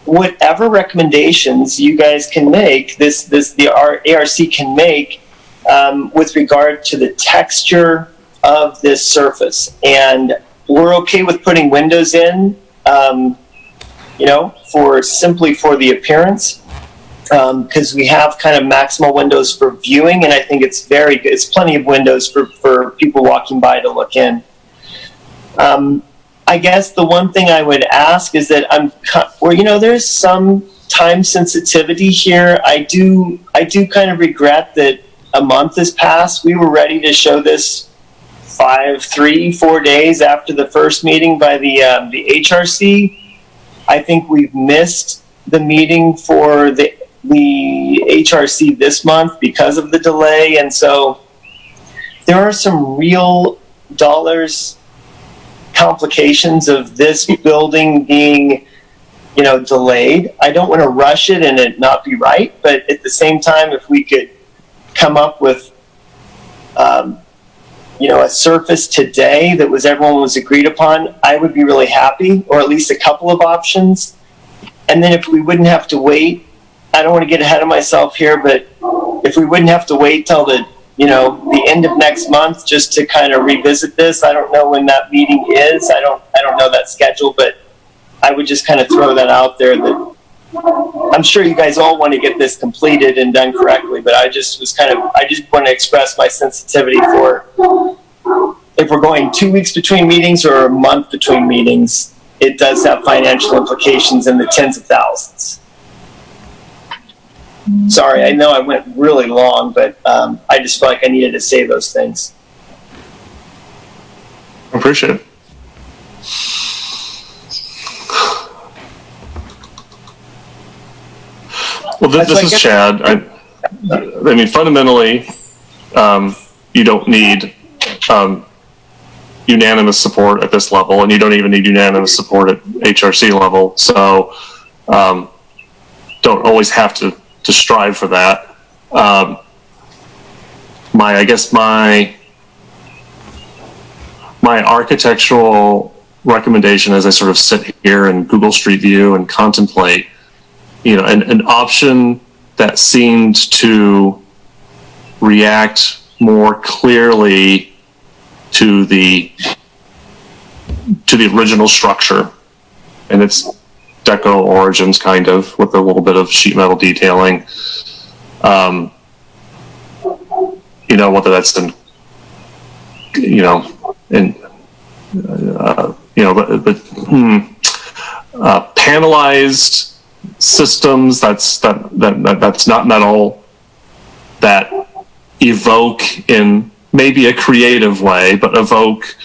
whatever recommendations you guys can make. The ARC can make with regard to the texture of this surface, and we're okay with putting windows in, for the appearance, because we have kind of maximal windows for viewing, and I think it's very good. It's plenty of windows for people walking by to look in. I guess the one thing I would ask is that there's some time sensitivity here. I do kind of regret that a month has passed. We were ready to show this 4 days after the first meeting by the HRC. I think we've missed the meeting for the HRC this month because of the delay, and so there are some real dollars complications of this building being delayed. I don't want to rush it and it not be right, but at the same time, if we could come up with a surface today that everyone was agreed upon, I would be really happy, or at least a couple of options. And then if we wouldn't have to wait, I don't want to get ahead of myself here, but if we wouldn't have to wait till the end of next month just to kind of revisit this, I don't know when that meeting is. I don't know that schedule, but I would just kind of throw that out there that I'm sure you guys all want to get this completed and done correctly, but I just want to express my sensitivity for if we're going 2 weeks between meetings or a month between meetings, it does have financial implications in the tens of thousands. Sorry, I know I went really long, but I just feel like I needed to say those things. Appreciate it. Well, this is Chad. I mean, fundamentally, you don't need unanimous support at this level, and you don't even need unanimous support at HRC level. So, don't always have to strive for that. My architectural recommendation as I sort of sit here in Google Street View and contemplate, an option that seemed to react more clearly to the original structure and its deco origins, kind of, with a little bit of sheet metal detailing. Whether that's in, panelized systems that's not metal, that evoke in maybe a creative way, but evoke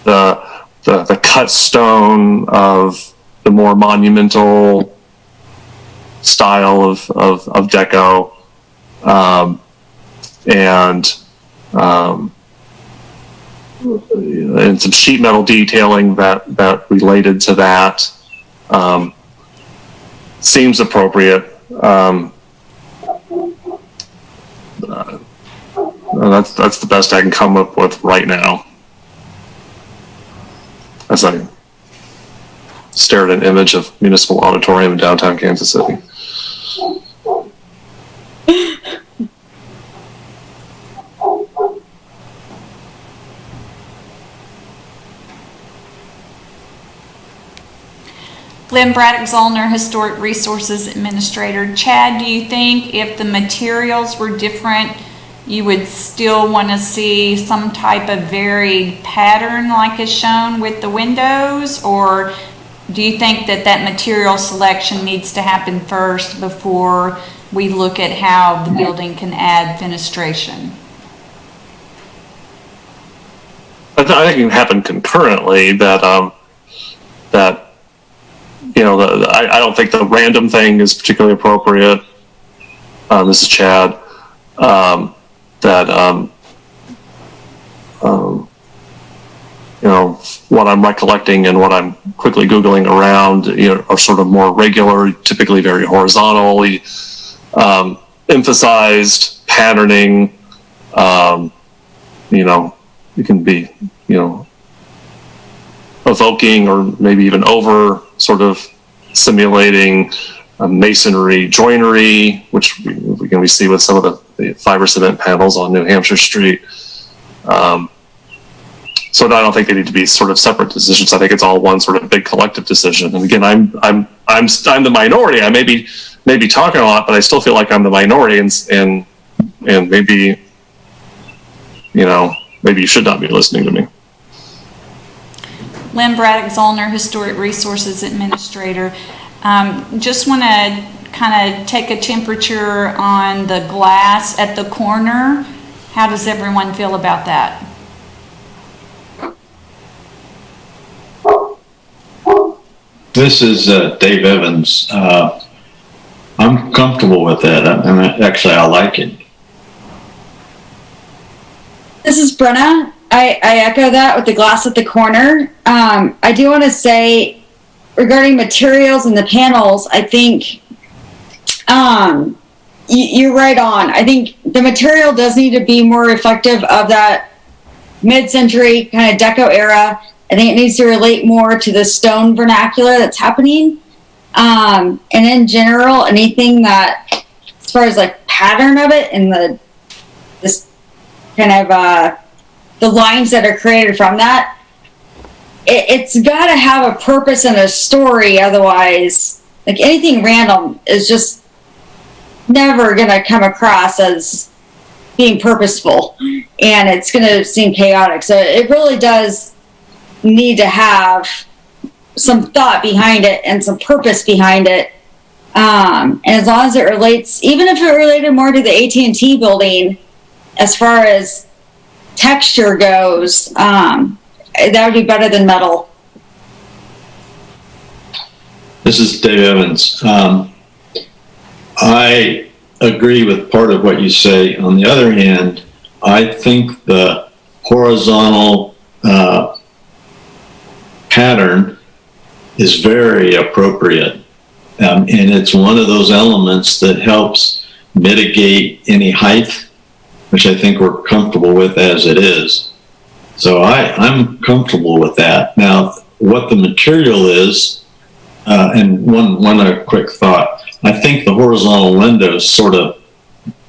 the cut stone of the more monumental style of deco, and some sheet metal detailing that related to that. Seems appropriate. That's the best I can come up with right now, as I stare at an image of Municipal Auditorium in downtown Kansas City. Lynn Braddock Zollner, Historic Resources Administrator. Chad, do you think if the materials were different, you would still want to see some type of varied pattern like is shown with the windows? Or do you think that material selection needs to happen first before we look at how the building can add fenestration? I think it can happen concurrently. I don't think the random thing is particularly appropriate. This is Chad. What I'm recollecting and what I'm quickly Googling around, are sort of more regular, typically very horizontally emphasized patterning. It can be, evoking or maybe even over sort of simulating masonry joinery, which we see with some of the fiber cement panels on New Hampshire Street. So I don't think they need to be sort of separate decisions. I think it's all one sort of big collective decision. And again, I'm the minority. I may be talking a lot, but I still feel like I'm the minority, and maybe, maybe you should not be listening to me. Lynn Braddock Zollner, Historic Resources Administrator. Just want to kind of take a temperature on the glass at the corner. How does everyone feel about that? This is Dave Evans. I'm comfortable with that. Actually, I like it. This is Brenna. I echo that with the glass at the corner. I do want to say regarding materials and the panels, I think you're right on. I think the material does need to be more reflective of that mid-century kind of deco era. I think it needs to relate more to the stone vernacular that's happening. And in general, anything that, as far as like pattern of it and this kind of the lines that are created from that, it's got to have a purpose and a story. Otherwise, like anything random is just never going to come across as being purposeful, and it's going to seem chaotic. So it really does need to have some thought behind it and some purpose behind it. And as long as it relates, even if it related more to the AT&T building, as far as texture goes, that would be better than metal. This is Dave Evans. I agree with part of what you say. On the other hand, I think the horizontal pattern is very appropriate. And it's one of those elements that helps mitigate any height, which I think we're comfortable with as it is. So I'm comfortable with that. Now, what the material is, and one quick thought, I think the horizontal windows sort of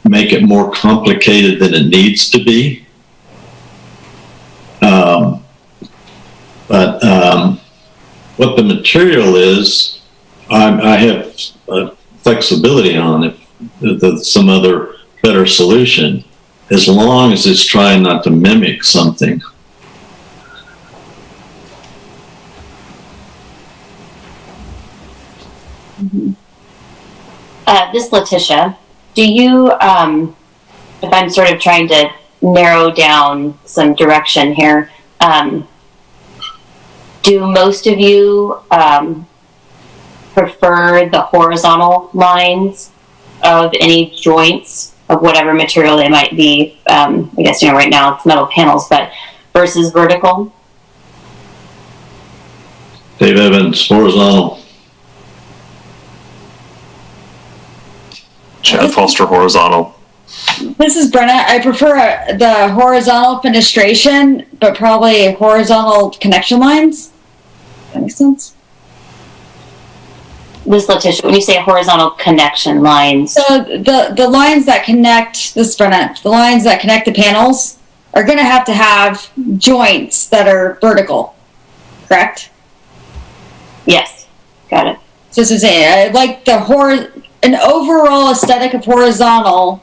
make it more complicated than it needs to be. But what the material is, I have flexibility on if some other better solution, as long as it's trying not to mimic something. This Letitia, do you, if I'm sort of trying to narrow down some direction here, do most of you prefer the horizontal lines of any joints of whatever material they might be? I guess, right now it's metal panels, but versus vertical? Dave Evans, horizontal. Chad Foster, horizontal. This is Brenna. I prefer the horizontal fenestration, but probably horizontal connection lines. That makes sense. This Letitia, when you say horizontal connection lines, So the lines that connect, this is Brenna, the lines that connect the panels are going to have joints that are vertical, correct? yes, got it. So this is I like an overall aesthetic of horizontal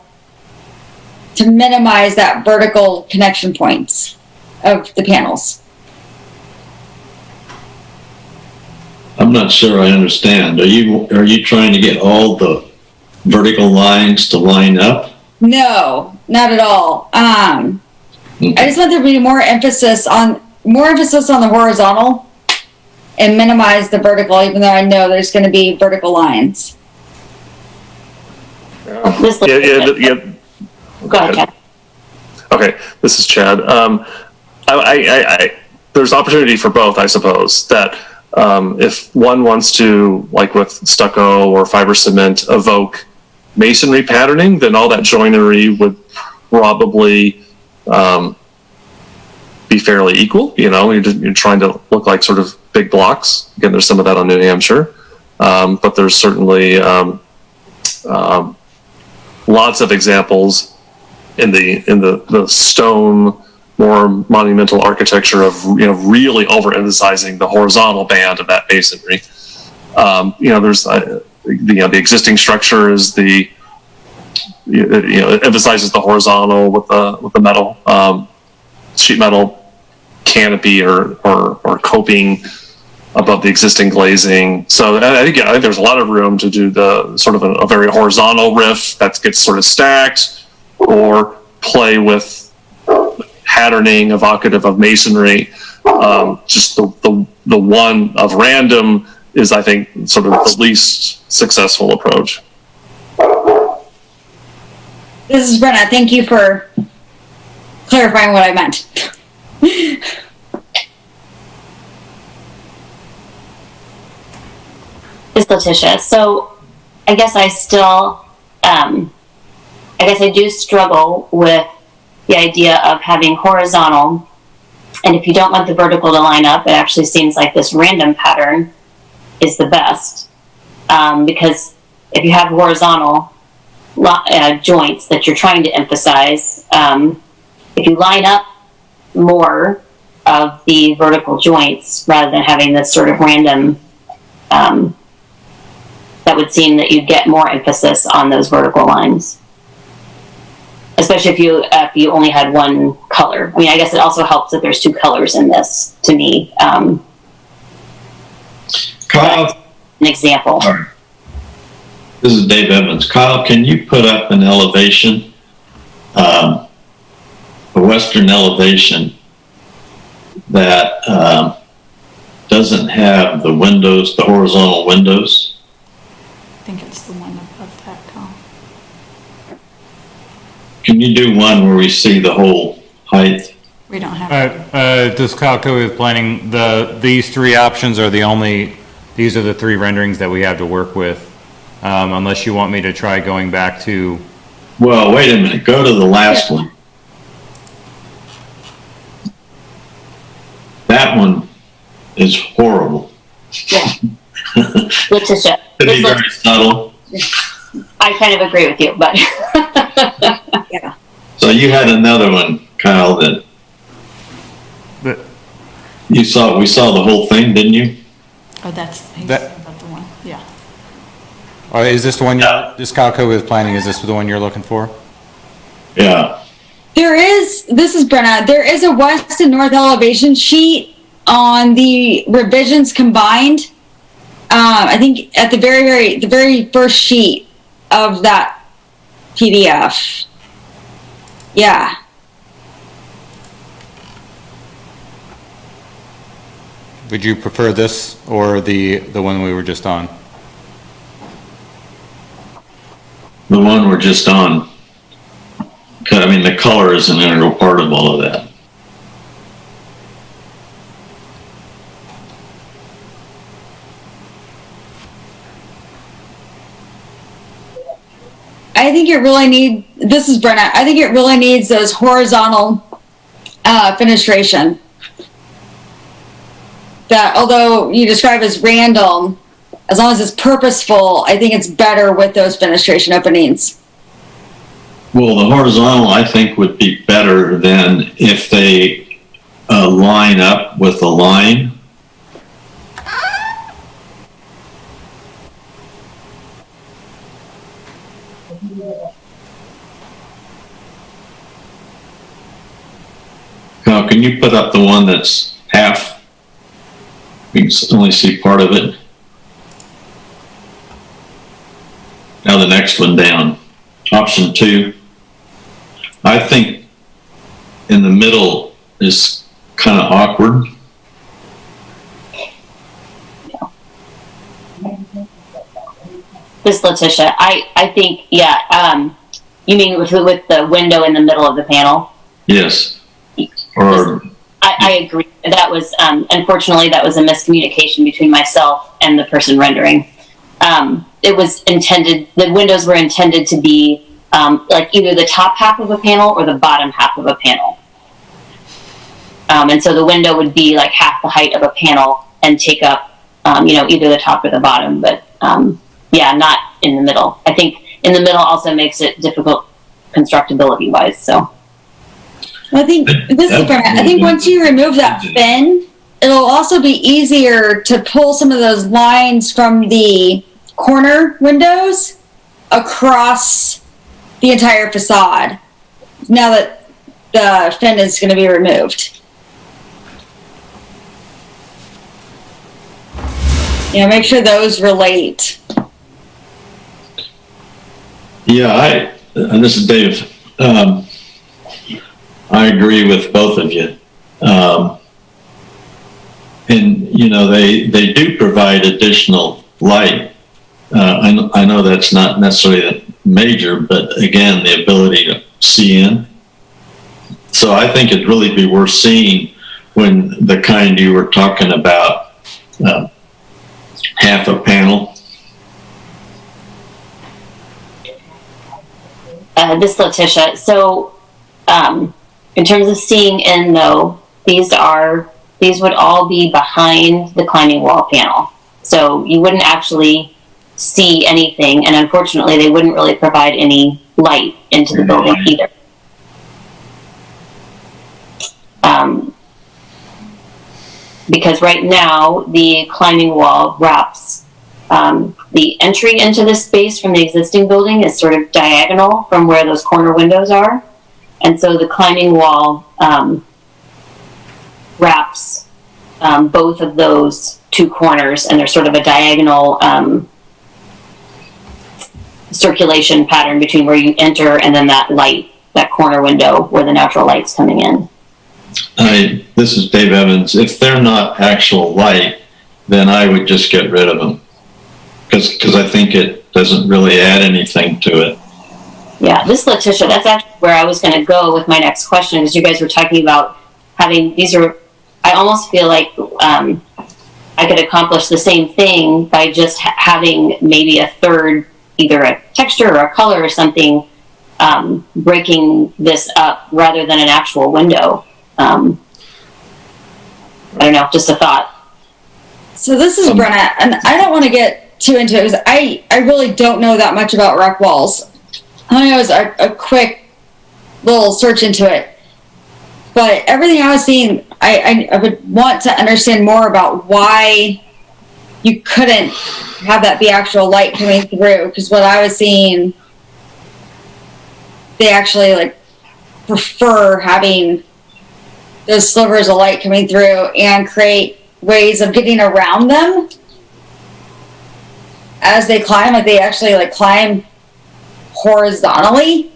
to minimize that vertical connection points of the panels. I'm not sure I understand. Are you trying to get all the vertical lines to line up? No, not at all. I just want there to be more emphasis on the horizontal and minimize the vertical, even though I know there's going to be vertical lines. This Letitia, Yeah. go ahead, Chad. Okay, this is Chad. There's opportunity for both, I suppose. That if one wants to, like with stucco or fiber cement, evoke masonry patterning, then all that joinery would probably be be fairly equal. You're trying to look like sort of big blocks. Again, there's some of that on New Hampshire, but there's certainly lots of examples in the stone, more monumental architecture of really overemphasizing the horizontal band of that masonry. There's the existing structure is it emphasizes the horizontal with the metal sheet metal canopy or coping above the existing glazing. So I think there's a lot of room to do the sort of a very horizontal roof that gets sort of stacked, or play with patterning evocative of masonry. Just the one of random is, I think, sort of the least successful approach. This is Brenna. Thank you for clarifying what I meant. It's Letitia. So I guess I still, I do struggle with the idea of having horizontal, and if you don't want the vertical to line up, it actually seems like this random pattern is the best, because if you have horizontal joints that you're trying to emphasize, if you line up more of the vertical joints rather than having this sort of random, that would seem that you'd get more emphasis on those vertical lines, especially if you only had one color. I mean, I guess it also helps that there's two colors in this, to me. Kyle, An example. sorry. This is Dave Evans. Kyle, can you put up an elevation, a western elevation that doesn't have the windows, the horizontal windows? I think it's the one above that column. Can you do one where we see the whole height? We don't have. Does Kyle Covey with planning, these three options are these are the three renderings that we have to work with. Unless you want me to try going back to, Well, wait a minute. Go to the last one. That one is horrible. Yeah. Letitia. Could be very subtle. I kind of agree with you, but Yeah. So you had another one, Kyle, that But- we saw the whole thing, didn't you? Oh, that's That- about the one. Yeah. is this the one this Kyle Covey with planning, is this the one you're looking for? Yeah. This is Brenna. There is a west and north elevation sheet on the revisions combined. I think at the very first sheet of that PDF. Yeah. Would you prefer this or the one we were just on? The one we're just on. 'Cause, I mean, the color is an integral part of all of that. I think this is Brenna. I think it really needs those horizontal fenestration. That, although you describe as random, as long as it's purposeful, I think it's better with those fenestration openings. Well, the horizontal, I think, would be better than if they line up with a line. Now, can you put up the one that's half? We can only see part of it. Now the next one down, option 2. I think in the middle is kind of awkward. this Letitia, I think, yeah, you mean with the window in the middle of the panel? Yes. Or I agree. That was, unfortunately, that was a miscommunication between myself and the person rendering. It was intended, the windows were intended to be like either the top half of a panel or the bottom half of a panel. And so the window would be like half the height of a panel and take up, either the top or the bottom, but not in the middle. I think in the middle also makes it difficult constructability wise. So I think I think once you remove that fin, it'll also be easier to pull some of those lines from the corner windows across the entire facade now that the fin is going to be removed. Make sure those relate. Yeah, and this is Dave. I agree with both of you. And, they do provide additional light. I know that's not necessarily major, but again, the ability to see in. So I think it'd really be worth seeing when the kind you were talking about, half a panel. This Letitia. So, in terms of seeing in though, these would all be behind the climbing wall panel. So you wouldn't actually see anything, and unfortunately they wouldn't really provide any light into the building either. Because right now the climbing wall wraps the entry into this space from the existing building is sort of diagonal from where those corner windows are. And so the climbing wall wraps both of those two corners, and there's sort of a diagonal circulation pattern between where you enter and then that light, that corner window where the natural light's coming in. This is Dave Evans. If they're not actual light, then I would just get rid of them. Because I think it doesn't really add anything to it. Yeah, this Letitia, that's actually where I was going to go with my next question, because you guys were talking about having, I almost feel like I could accomplish the same thing by just having maybe a third, either a texture or a color or something, breaking this up rather than an actual window. I don't know, just a thought. So this is Brenna, and I don't want to get too into it because I really don't know that much about rock walls. I know it was a quick little search into it, but everything I was seeing, I would want to understand more about why you couldn't have that be actual light coming through. Because what I was seeing, they actually prefer having those slivers of light coming through and create ways of getting around them as they climb. They actually climb horizontally.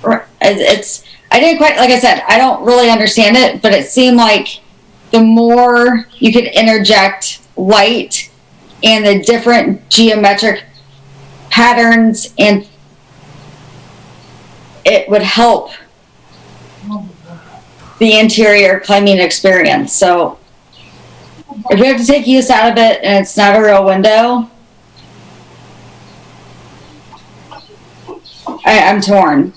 I didn't quite, like I said, I don't really understand it, but it seemed like the more you could interject light and the different geometric patterns, and it would help the interior climbing experience. So if we have to take use out of it and it's not a real window, I'm torn.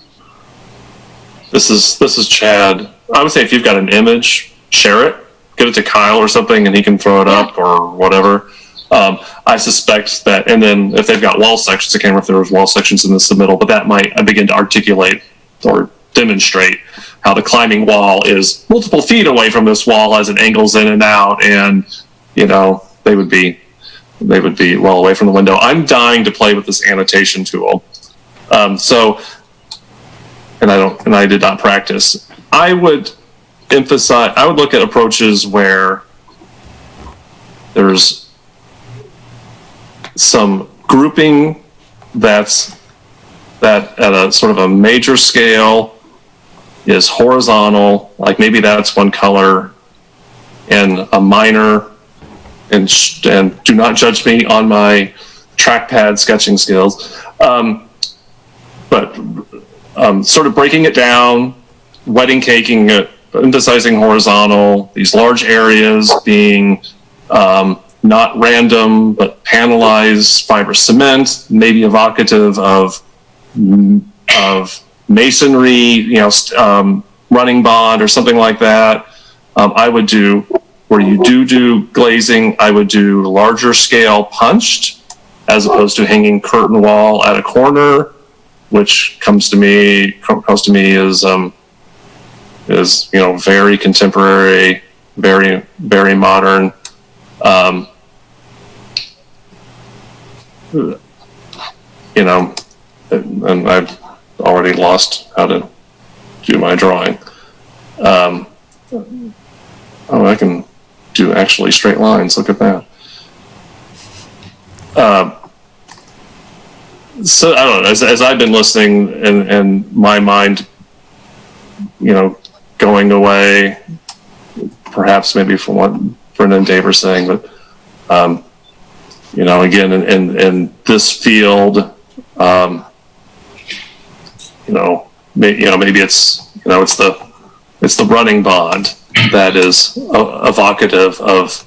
This is Chad. I would say if you've got an image, share it, get it to Kyle or something, and he can throw it up or whatever. I suspect that, and then if they've got wall sections, I can't remember if there was wall sections in the submittal, but that might begin to articulate or demonstrate how the climbing wall is multiple feet away from this wall as it angles in and out, and they would be well away from the window. I'm dying to play with this annotation tool. And I did not practice. I would look at approaches where there's some grouping that at a sort of a major scale is horizontal, like maybe that's one color, and a minor, and do not judge me on my trackpad sketching skills, but sort of breaking it down, wedding caking it, emphasizing horizontal, these large areas being not random, but panelized fiber cement, maybe evocative of masonry, running bond or something like that. I would do, where you do glazing, I would do larger scale punched as opposed to hanging curtain wall at a corner, which comes to me as, very contemporary, very, very modern. And I've already lost how to do my drawing. I can do actually straight lines. Look at that. So I don't know. As I've been listening, and my mind, going away, perhaps maybe from what Brenda and Dave are saying, but again, in this field, maybe it's the running bond that is evocative of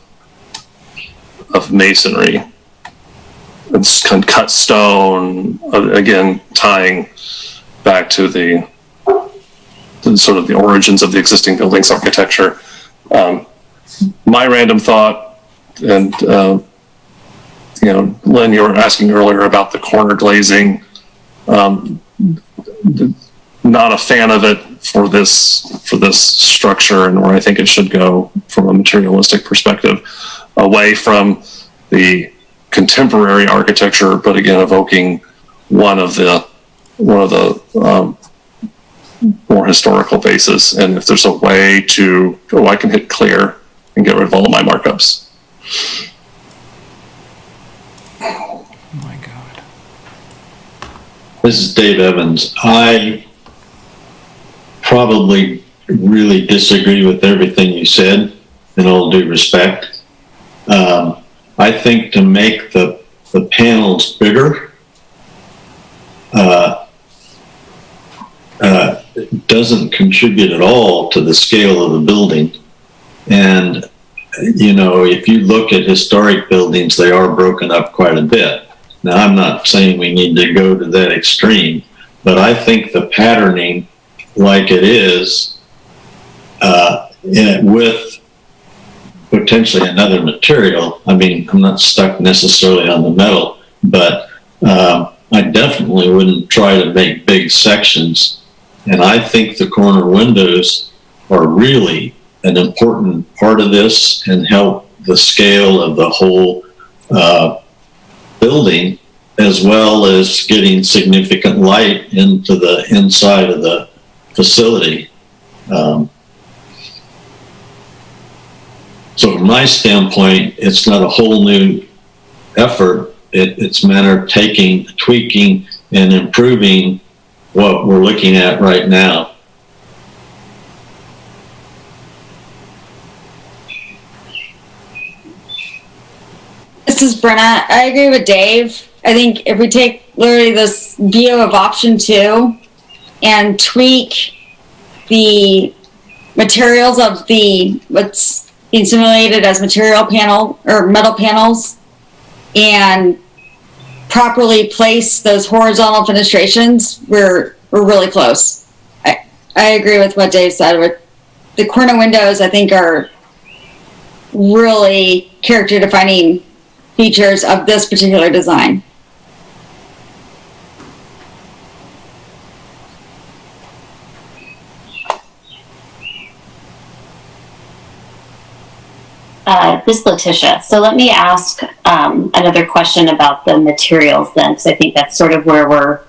masonry. It's cut stone, again, tying back to the sort of the origins of the existing buildings architecture. My random thought, and Lynn, you were asking earlier about the corner glazing. Not a fan of it for this structure, and where I think it should go from a materialistic perspective, away from the contemporary architecture, but again evoking one of the more historical basis. And if there's a way to, I can hit clear and get rid of all of my markups. Oh my God. This is Dave Evans. I probably really disagree with everything you said, in all due respect. I think to make the panels bigger doesn't contribute at all to the scale of the building. And, if you look at historic buildings, they are broken up quite a bit. Now, I'm not saying we need to go to that extreme, but I think the patterning like it is, with potentially another material. I mean, I'm not stuck necessarily on the metal, but I definitely wouldn't try to make big sections. And I think the corner windows are really an important part of this and help the scale of the whole building, as well as getting significant light into the inside of the facility. So from my standpoint, it's not a whole new effort. It's a matter of tweaking, and improving what we're looking at right now. This is Brenna. I agree with Dave. I think if we take literally this view of option 2 and tweak the materials of what's being simulated as material panel or metal panels, and properly place those horizontal fenestrations, we're really close. I agree with what Dave said. With the corner windows, I think are really character defining features of this particular design. This is Letitia. So let me ask another question about the materials then, because I think that's sort of where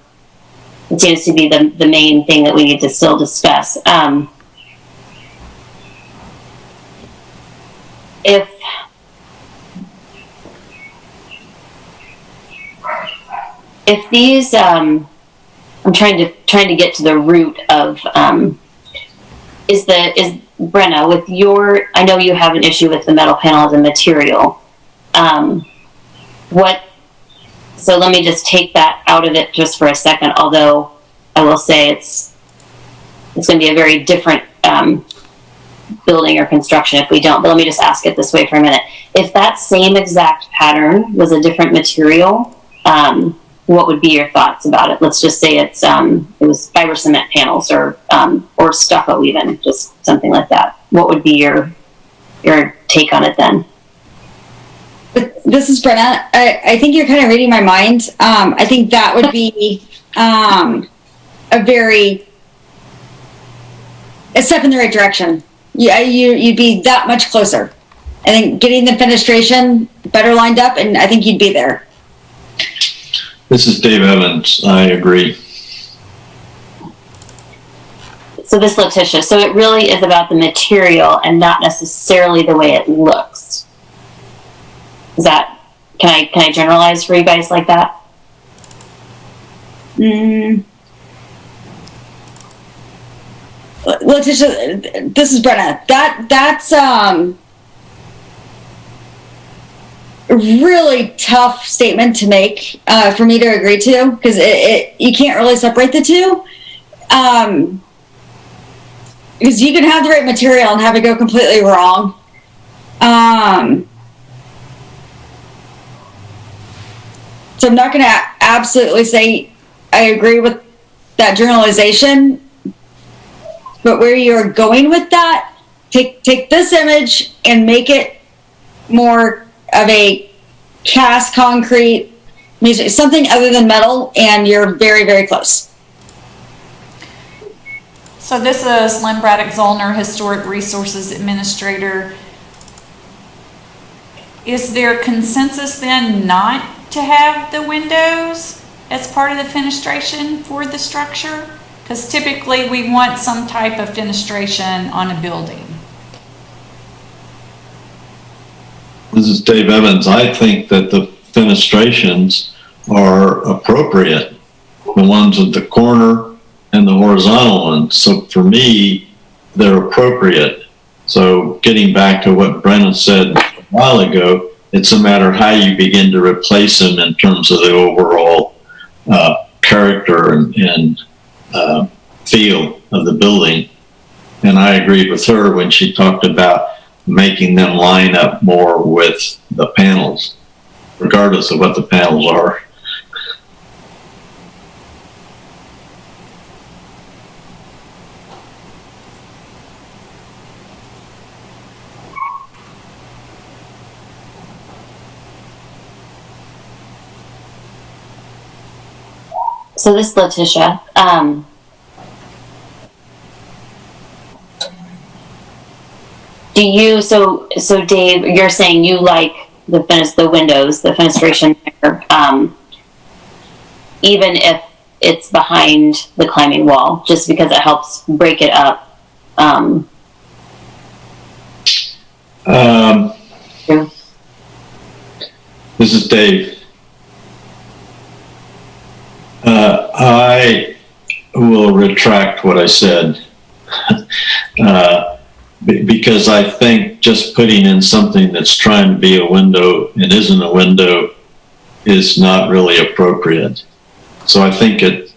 it seems to be the main thing that we need to still discuss. If these, I'm trying to get to the root of, is Brenna, with I know you have an issue with the metal panel as a material. So let me just take that out of it just for a second, although I will say it's going to be a very different building or construction if we don't. But let me just ask it this way for a minute. If that same exact pattern was a different material, what would be your thoughts about it? Let's just say it was fiber cement panels or stucco even, just something like that. what would be your take on it then? But this is Brenna. I think you're kind of reading my mind. I think that would be a step in the right direction. Yeah, you'd be that much closer. I think getting the fenestration better lined up, and I think you'd be there. This is Dave Evans. I agree. So this Letitia, so it really is about the material and not necessarily the way it looks. Is that, can I generalize for you guys like that? Letitia, this is Brenna. That's a really tough statement to make for me to agree to, because you can't really separate the two. Because you can have the right material and have it go completely wrong. So I'm not going to absolutely say I agree with that generalization, but where you're going with that, take this image and make it more of a cast concrete music, something other than metal, and you're very, very close. So this is Lynn Braddock Zollner, Historic Resources Administrator. Is there consensus then not to have the windows as part of the fenestration for the structure? Because typically we want some type of fenestration on a building. This is Dave Evans. I think that the fenestrations are appropriate. The ones at the corner and the horizontal ones. So for me, they're appropriate. So getting back to what Brenna said a while ago, it's a matter of how you begin to replace them in terms of the overall character and feel of the building. And I agreed with her when she talked about making them line up more with the panels, regardless of what the panels are. So this Letitia, do you, so Dave, you're saying you like the windows, the fenestration there, even if it's behind the climbing wall, just because it helps break it up. Yeah. This is Dave. I will retract what I said because I think just putting in something that's trying to be a window and isn't a window is not really appropriate. So I think it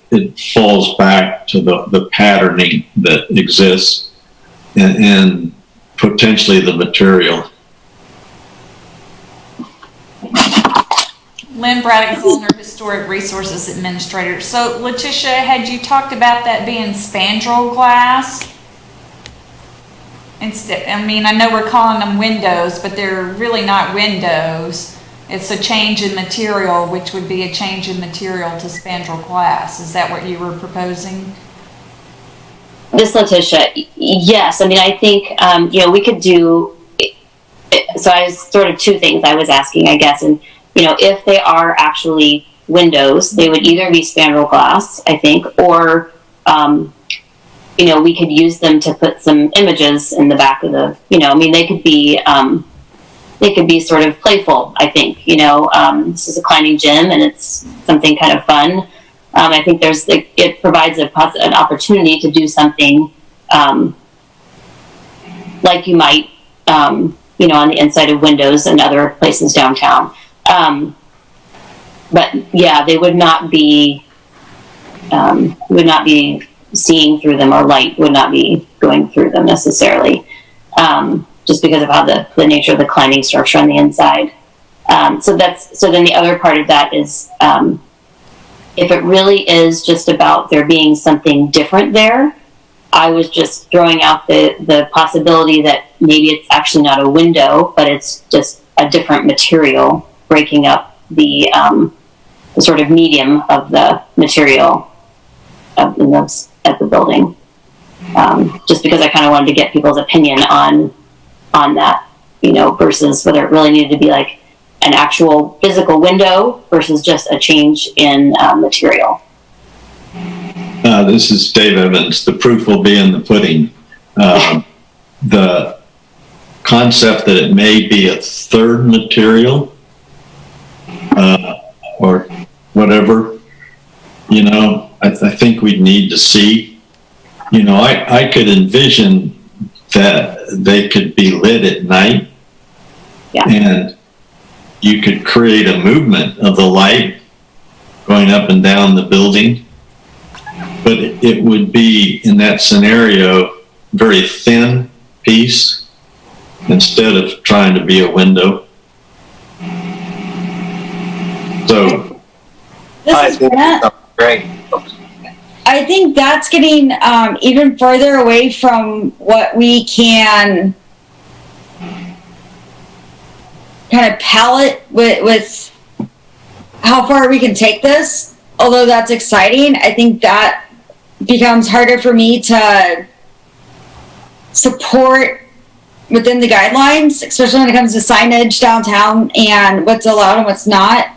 falls back to the patterning that exists and potentially the material. Lynn Braddock Zollner, Historic Resources Administrator. So Letitia, had you talked about that being spandrel glass? Instead, I mean, I know we're calling them windows, but they're really not windows. It's a change in material, which would be a change in material to spandrel glass. Is that what you were proposing? This Letitia, yes. I mean, I think, we could do, so I was sort of two things I was asking, I guess, and if they are actually windows, they would either be spandrel glass, I think, or, we could use them to put some images in the back of the, they could be sort of playful, I think, this is a climbing gym and it's something kind of fun. I think it provides an opportunity to do something, like you might, on the inside of windows and other places downtown. But yeah, they would not be seeing through them, or light would not be going through them necessarily, just because of how the nature of the climbing structure on the inside. So then the other part of that is, if it really is just about there being something different there, I was just throwing out the possibility that maybe it's actually not a window, but it's just a different material, breaking up the sort of medium of the material at the building. Just because I kind of wanted to get people's opinion on that, you know, versus whether it really needed to be like an actual physical window versus just a change in material. This is Dave Evans. The proof will be in the pudding. The concept that it may be a third material or whatever, you know, I think we'd need to see. You know, I could envision that they could be lit at night, Yeah. and you could create a movement of the light going up and down the building. But it would be, in that scenario, very thin piece instead of trying to be a window. So, This is Brent. Great. I think that's getting even further away from what we can kind of palette with how far we can take this. Although that's exciting, I think that becomes harder for me to support within the guidelines, especially when it comes to signage downtown and what's allowed and what's not.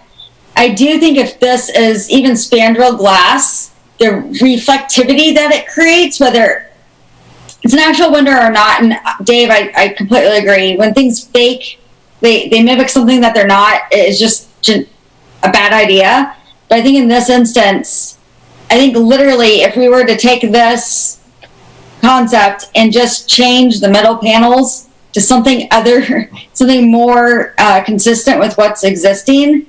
I do think if this is even spandrel glass, the reflectivity that it creates, whether it's an actual window or not, and Dave, I completely agree. When things fake, they mimic something that they're not, it's just a bad idea. But I think in this instance, I think literally if we were to take this concept and just change the metal panels to something other, something more consistent with what's existing,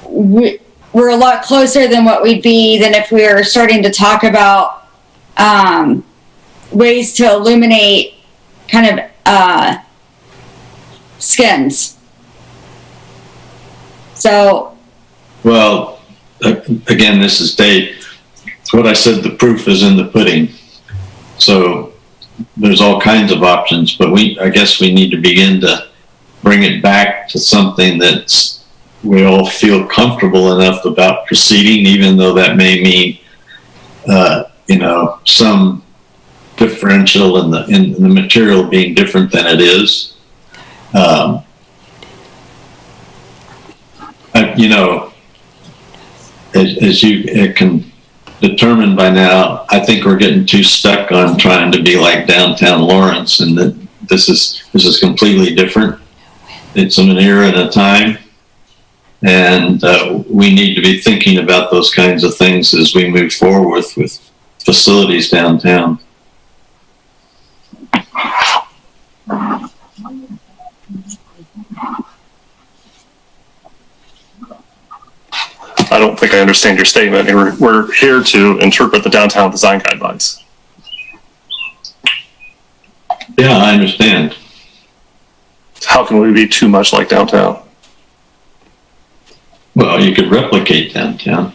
we're a lot closer than what we'd be than if we were starting to talk about ways to illuminate kind of skins. So, well, again, this is Dave. What I said, the proof is in the pudding. So there's all kinds of options, but I guess we need to begin to bring it back to something that's we all feel comfortable enough about proceeding, even though that may mean, you know, some differential in the material being different than it is. You know, as you can determine by now, I think we're getting too stuck on trying to be like downtown Lawrence, and that this is completely different. It's an era and a time, and we need to be thinking about those kinds of things as we move forward with facilities downtown. I don't think I understand your statement. We're here to interpret the downtown design guidelines. Yeah, I understand. How can we be too much like downtown? Well, you could replicate downtown.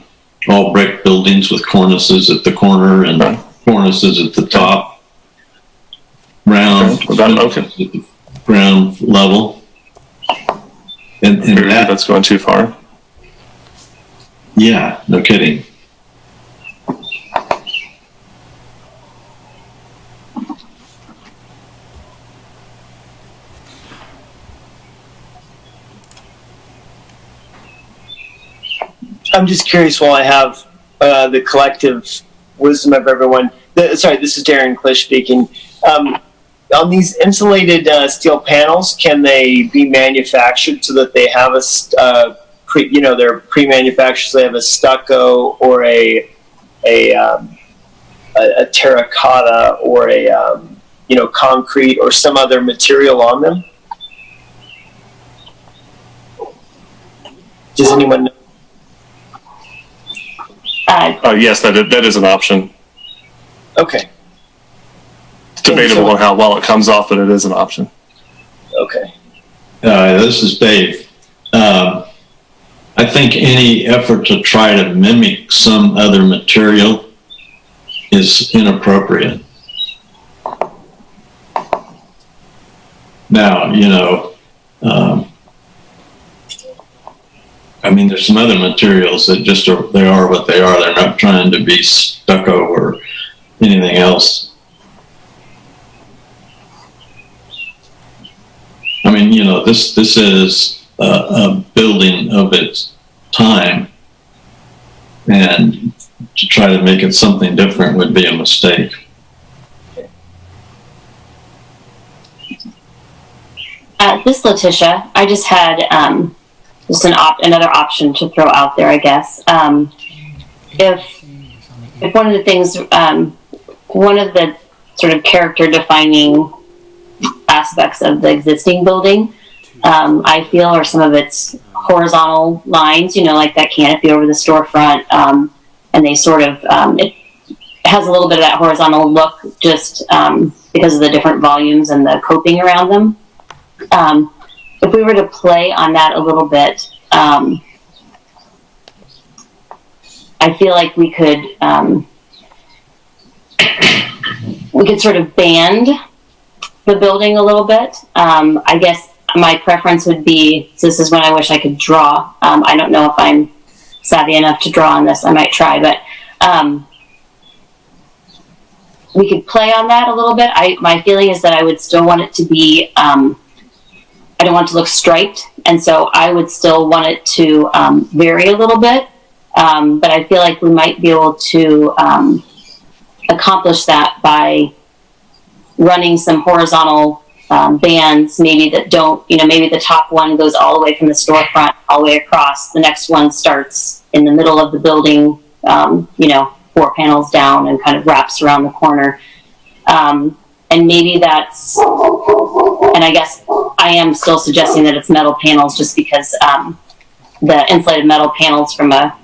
All brick buildings with cornices at the corner and Right. cornices at the top. Round, Okay. Okay. at the ground level. And that, That's going too far. yeah, no kidding. I'm just curious while I have the collective wisdom of everyone. Sorry, this is Darren Klisch speaking. On these insulated steel panels, can they be manufactured so that they have they're pre-manufactured, so they have a stucco or a terracotta or a concrete or some other material on them? Does anyone know? Yes, that is an option. Okay. It's debatable on how well it comes off, but it is an option. Okay. This is Dave. I think any effort to try to mimic some other material is inappropriate. Now, I mean, there's some other materials that just they are what they are. They're not trying to be stucco or anything else. I mean, this is a building of its time, and to try to make it something different would be a mistake. This Letitia, I just had just another option to throw out there, I guess. If one of the things, one of the sort of character defining aspects of the existing building, I feel, are some of its horizontal lines, like that canopy over the storefront, and they sort of, it has a little bit of that horizontal look just because of the different volumes and the coping around them. If we were to play on that a little bit, I feel like we could sort of band the building a little bit. I guess my preference would be, so this is when I wish I could draw. I don't know if I'm savvy enough to draw on this. I might try, but we could play on that a little bit. My feeling is that I would still want it to be, I don't want it to look striped, and so I would still want it to vary a little bit. But I feel like we might be able to accomplish that by running some horizontal bands, maybe that don't, maybe the top one goes all the way from the storefront all the way across. The next one starts in the middle of the building, 4 panels down, and kind of wraps around the corner. And maybe that's, and I guess I am still suggesting that it's metal panels, just because the insulated metal panels from a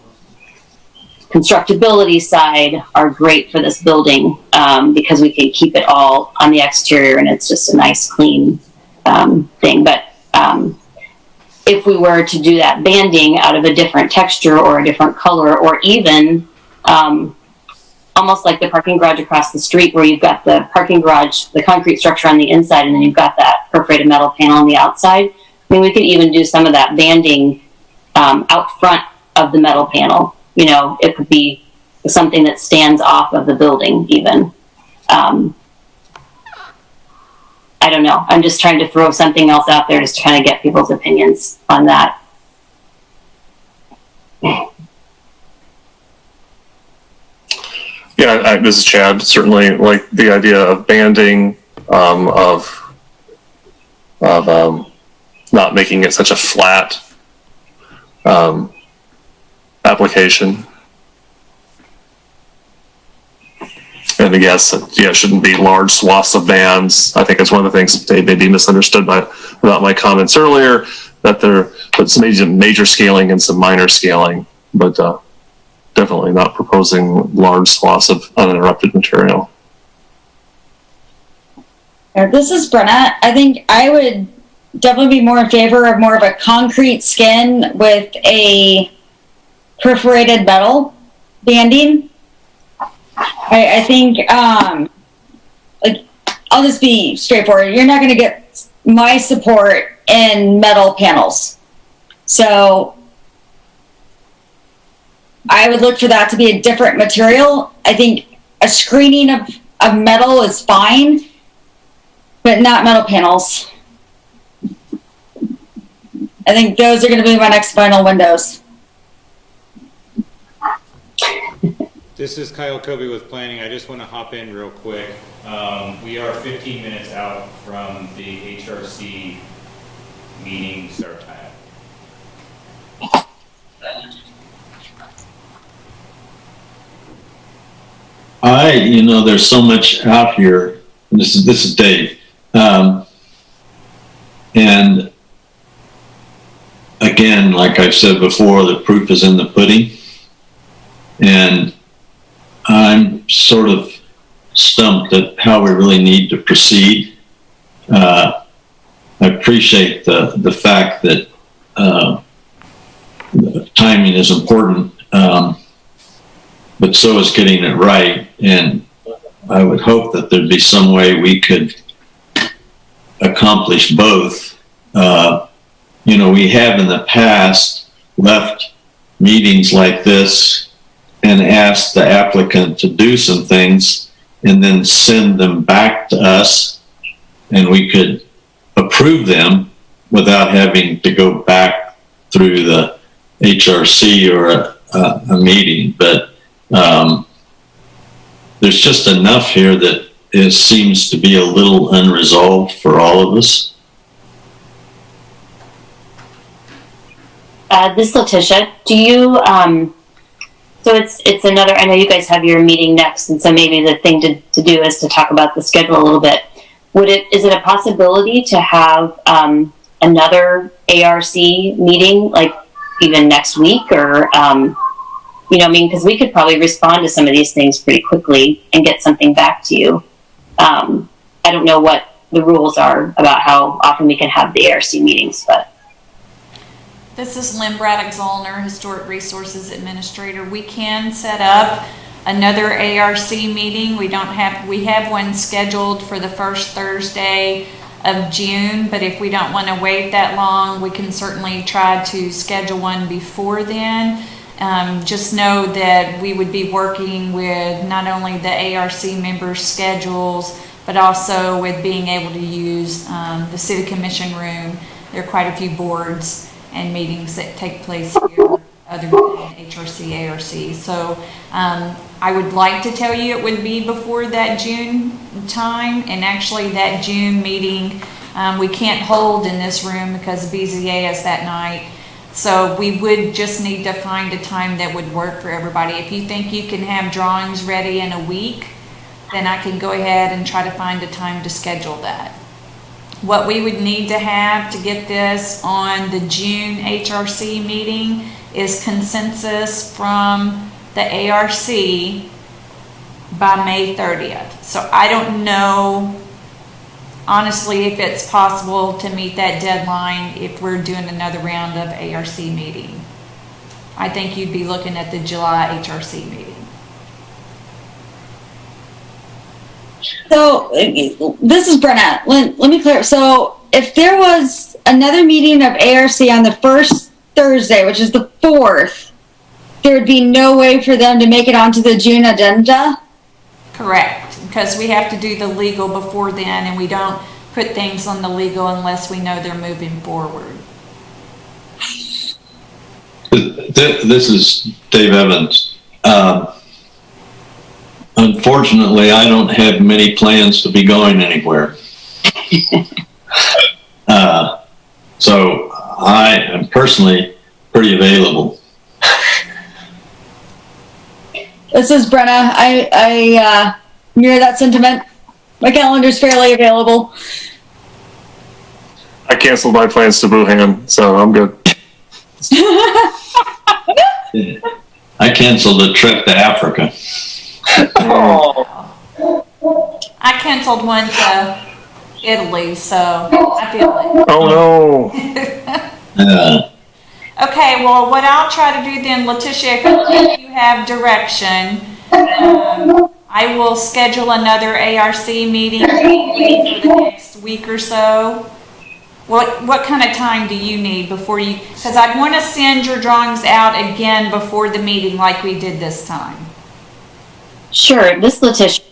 constructability side are great for this building, because we can keep it all on the exterior and it's just a nice clean thing. But if we were to do that banding out of a different texture or a different color, or even almost like the parking garage across the street, where you've got the parking garage, the concrete structure on the inside, and then you've got that perforated metal panel on the outside. I mean, we could even do some of that banding out front of the metal panel. It could be something that stands off of the building even. I don't know. I'm just trying to throw something else out there just to kind of get people's opinions on that. Yeah, this is Chad. Certainly like the idea of banding, of not making it such a flat application. And I guess, it shouldn't be large swaths of bands. I think that's one of the things they may be misunderstood about my comments earlier, that there's some major scaling and some minor scaling, but definitely not proposing large swaths of uninterrupted material. This is Brenna. I think I would definitely be more in favor of more of a concrete skin with a perforated metal banding. I think, I'll just be straightforward. You're not going to get my support in metal panels. So I would look for that to be a different material. I think a screening of metal is fine, but not metal panels. I think those are going to be my next vinyl windows. This is Kyle Kobe with planning. I just want to hop in real quick. We are 15 minutes out from the HRC meeting start time. There's so much out here. This is Dave. And again, like I've said before, the proof is in the pudding. And I'm sort of stumped at how we really need to proceed. I appreciate the fact that the timing is important, but so is getting it right. And I would hope that there'd be some way we could accomplish both. We have in the past left meetings like this and asked the applicant to do some things and then send them back to us, and we could approve them without having to go back through the HRC or a meeting. But there's just enough here that it seems to be a little unresolved for all of us. This is Letitia. Do you, so it's another, I know you guys have your meeting next, and so maybe the thing to do is to talk about the schedule a little bit. Is it a possibility to have another ARC meeting, like even next week, or, because we could probably respond to some of these things pretty quickly and get something back to you. I don't know what the rules are about how often we can have the ARC meetings, but. This is Lynn Braddock-Zollner, Historic Resources Administrator. We can set up another ARC meeting. We have one scheduled for the first Thursday of June, but if we don't want to wait that long, we can certainly try to schedule one before then. Just know that we would be working with not only the ARC members' schedules, but also with being able to use the City Commission room. There are quite a few boards and meetings that take place here other than HRC, ARC. So I would like to tell you it would be before that June time, and actually that June meeting we can't hold in this room because BZA is that night. So we would just need to find a time that would work for everybody. If you think you can have drawings ready in a week, then I can go ahead and try to find a time to schedule that. What we would need to have to get this on the June HRC meeting is consensus from the ARC by May 30th. So I don't know, honestly, if it's possible to meet that deadline if we're doing another round of ARC meeting. I think you'd be looking at the July HRC meeting. So this is Brenna. Let me clear. So if there was another meeting of ARC on the first Thursday, which is the 4th, there would be no way for them to make it onto the June agenda? Correct, because we have to do the legal before then, and we don't put things on the legal unless we know they're moving forward. This is Dave Evans. Unfortunately, I don't have many plans to be going anywhere. So I am personally pretty available. This is Brenna. I mirror that sentiment. My calendar's fairly available. I canceled my plans to Wuhan, so I'm good. I canceled a trip to Africa. Oh, I canceled one to Italy, so I feel it. Oh no. Okay, well, what I'll try to do then, Letitia, if you have direction, I will schedule another ARC meeting for the next week or so. What kind of time do you need before you, because I'd want to send your drawings out again before the meeting like we did this time. Sure, this is Letitia.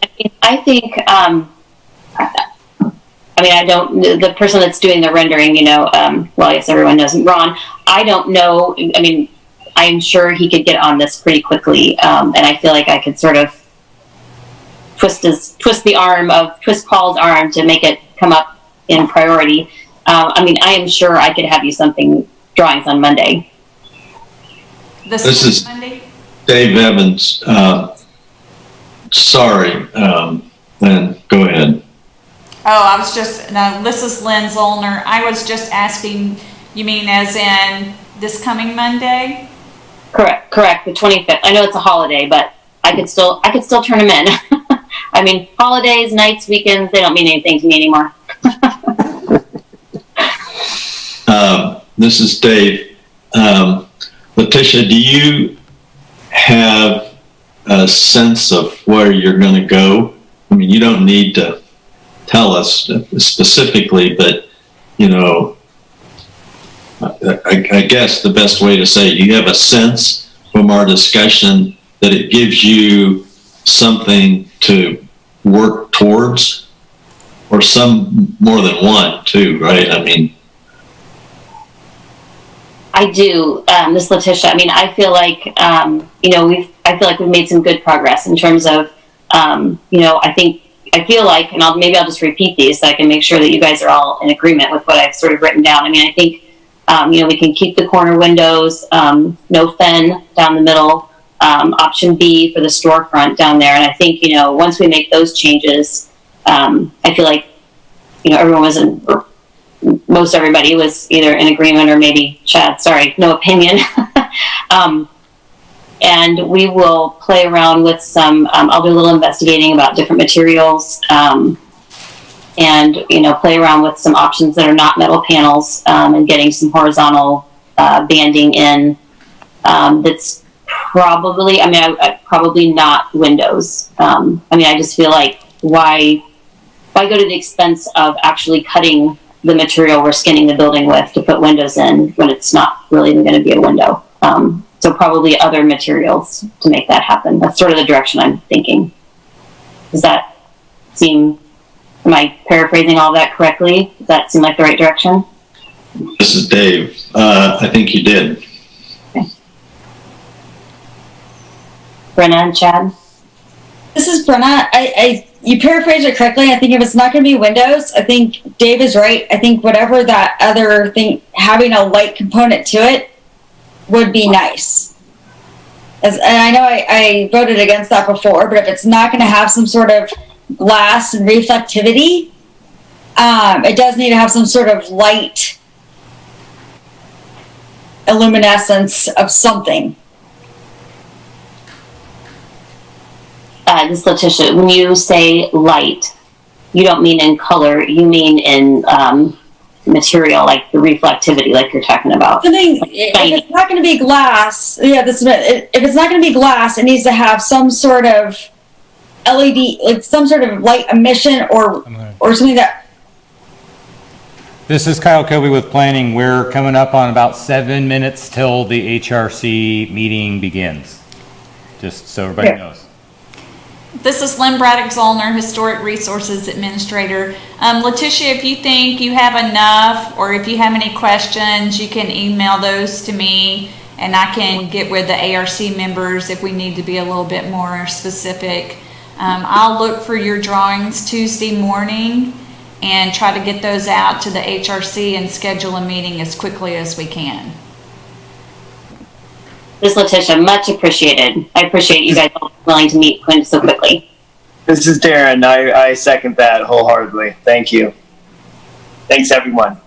I think, I don't, the person that's doing the rendering, well, yes, everyone knows him, Ron. I don't know, I'm sure he could get on this pretty quickly, and I feel like I could sort of twist Paul's arm to make it come up in priority. I am sure I could have you drawings on Monday. This is Monday? Dave Evans. Sorry, Lynn, go ahead. Oh, this is Lynn Zollner. I was just asking, you mean as in this coming Monday? Correct, the 25th. I know it's a holiday, but I could still turn them in. Holidays, nights, weekends, they don't mean anything to me anymore. This is Dave. Letitia, do you have a sense of where you're going to go? You don't need to tell us specifically, but, I guess the best way to say it, you have a sense from our discussion that it gives you something to work towards, or some more than one too, right? I mean, I do, Ms. Letitia. I mean, I feel like, I feel like we've made some good progress in terms of, I feel like, and maybe I'll just repeat these so I can make sure that you guys are all in agreement with what I've sort of written down. I mean, I think, we can keep the corner windows, no fen down the middle, option B for the storefront down there. And I think, once we make those changes, I feel like, everyone was most everybody was either in agreement or maybe Chad, sorry, no opinion. And we will play around with some, I'll do a little investigating about different materials, and, play around with some options that are not metal panels, and getting some horizontal, banding in, that's probably, probably not windows. I just feel like why go to the expense of actually cutting the material we're skinning the building with to put windows in when it's not really even going to be a window? So probably other materials to make that happen. That's sort of the direction I'm thinking. Does that seem, am I paraphrasing all that correctly? Does that seem like the right direction? this is Dave. I think you did. Okay. Brenna and Chad? This is Brenna. You paraphrased it correctly. I think if it's not going to be windows, I think Dave is right. I think whatever that other thing, having a light component to it would be nice. And I know I voted against that before, but if it's not going to have some sort of glass and reflectivity, it does need to have some sort of light illuminescence of something. This is Letitia. When you say light, you don't mean in color. You mean in material, like the reflectivity, like you're talking about. If it's not going to be glass, if it's not going to be glass, it needs to have some sort of LED, like some sort of light emission or something that. This is Kyle Kobe with planning. We're coming up on about 7 minutes till the HRC meeting begins. Just so everybody knows. This is Lynn Braddock Zollner, Historic Resources Administrator. Letitia, if you think you have enough, or if you have any questions, you can email those to me, and I can get with the ARC members if we need to be a little bit more specific. I'll look for your drawings Tuesday morning and try to get those out to the HRC and schedule a meeting as quickly as we can. This is Letitia. Much appreciated. I appreciate you guys all willing to meet so quickly. This is Darren. I second that wholeheartedly. Thank you. Thanks, everyone.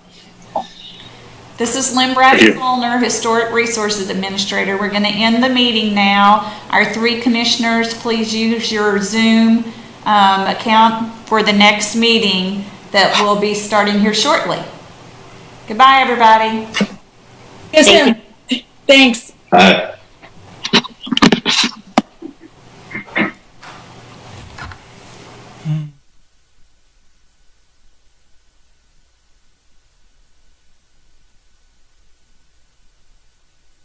This is Lynn Braddock Zollner, Historic Resources Administrator. We're going to end the meeting now. Our 3 commissioners, please use your Zoom account for the next meeting that will be starting here shortly. Goodbye, everybody. Thanks. All right.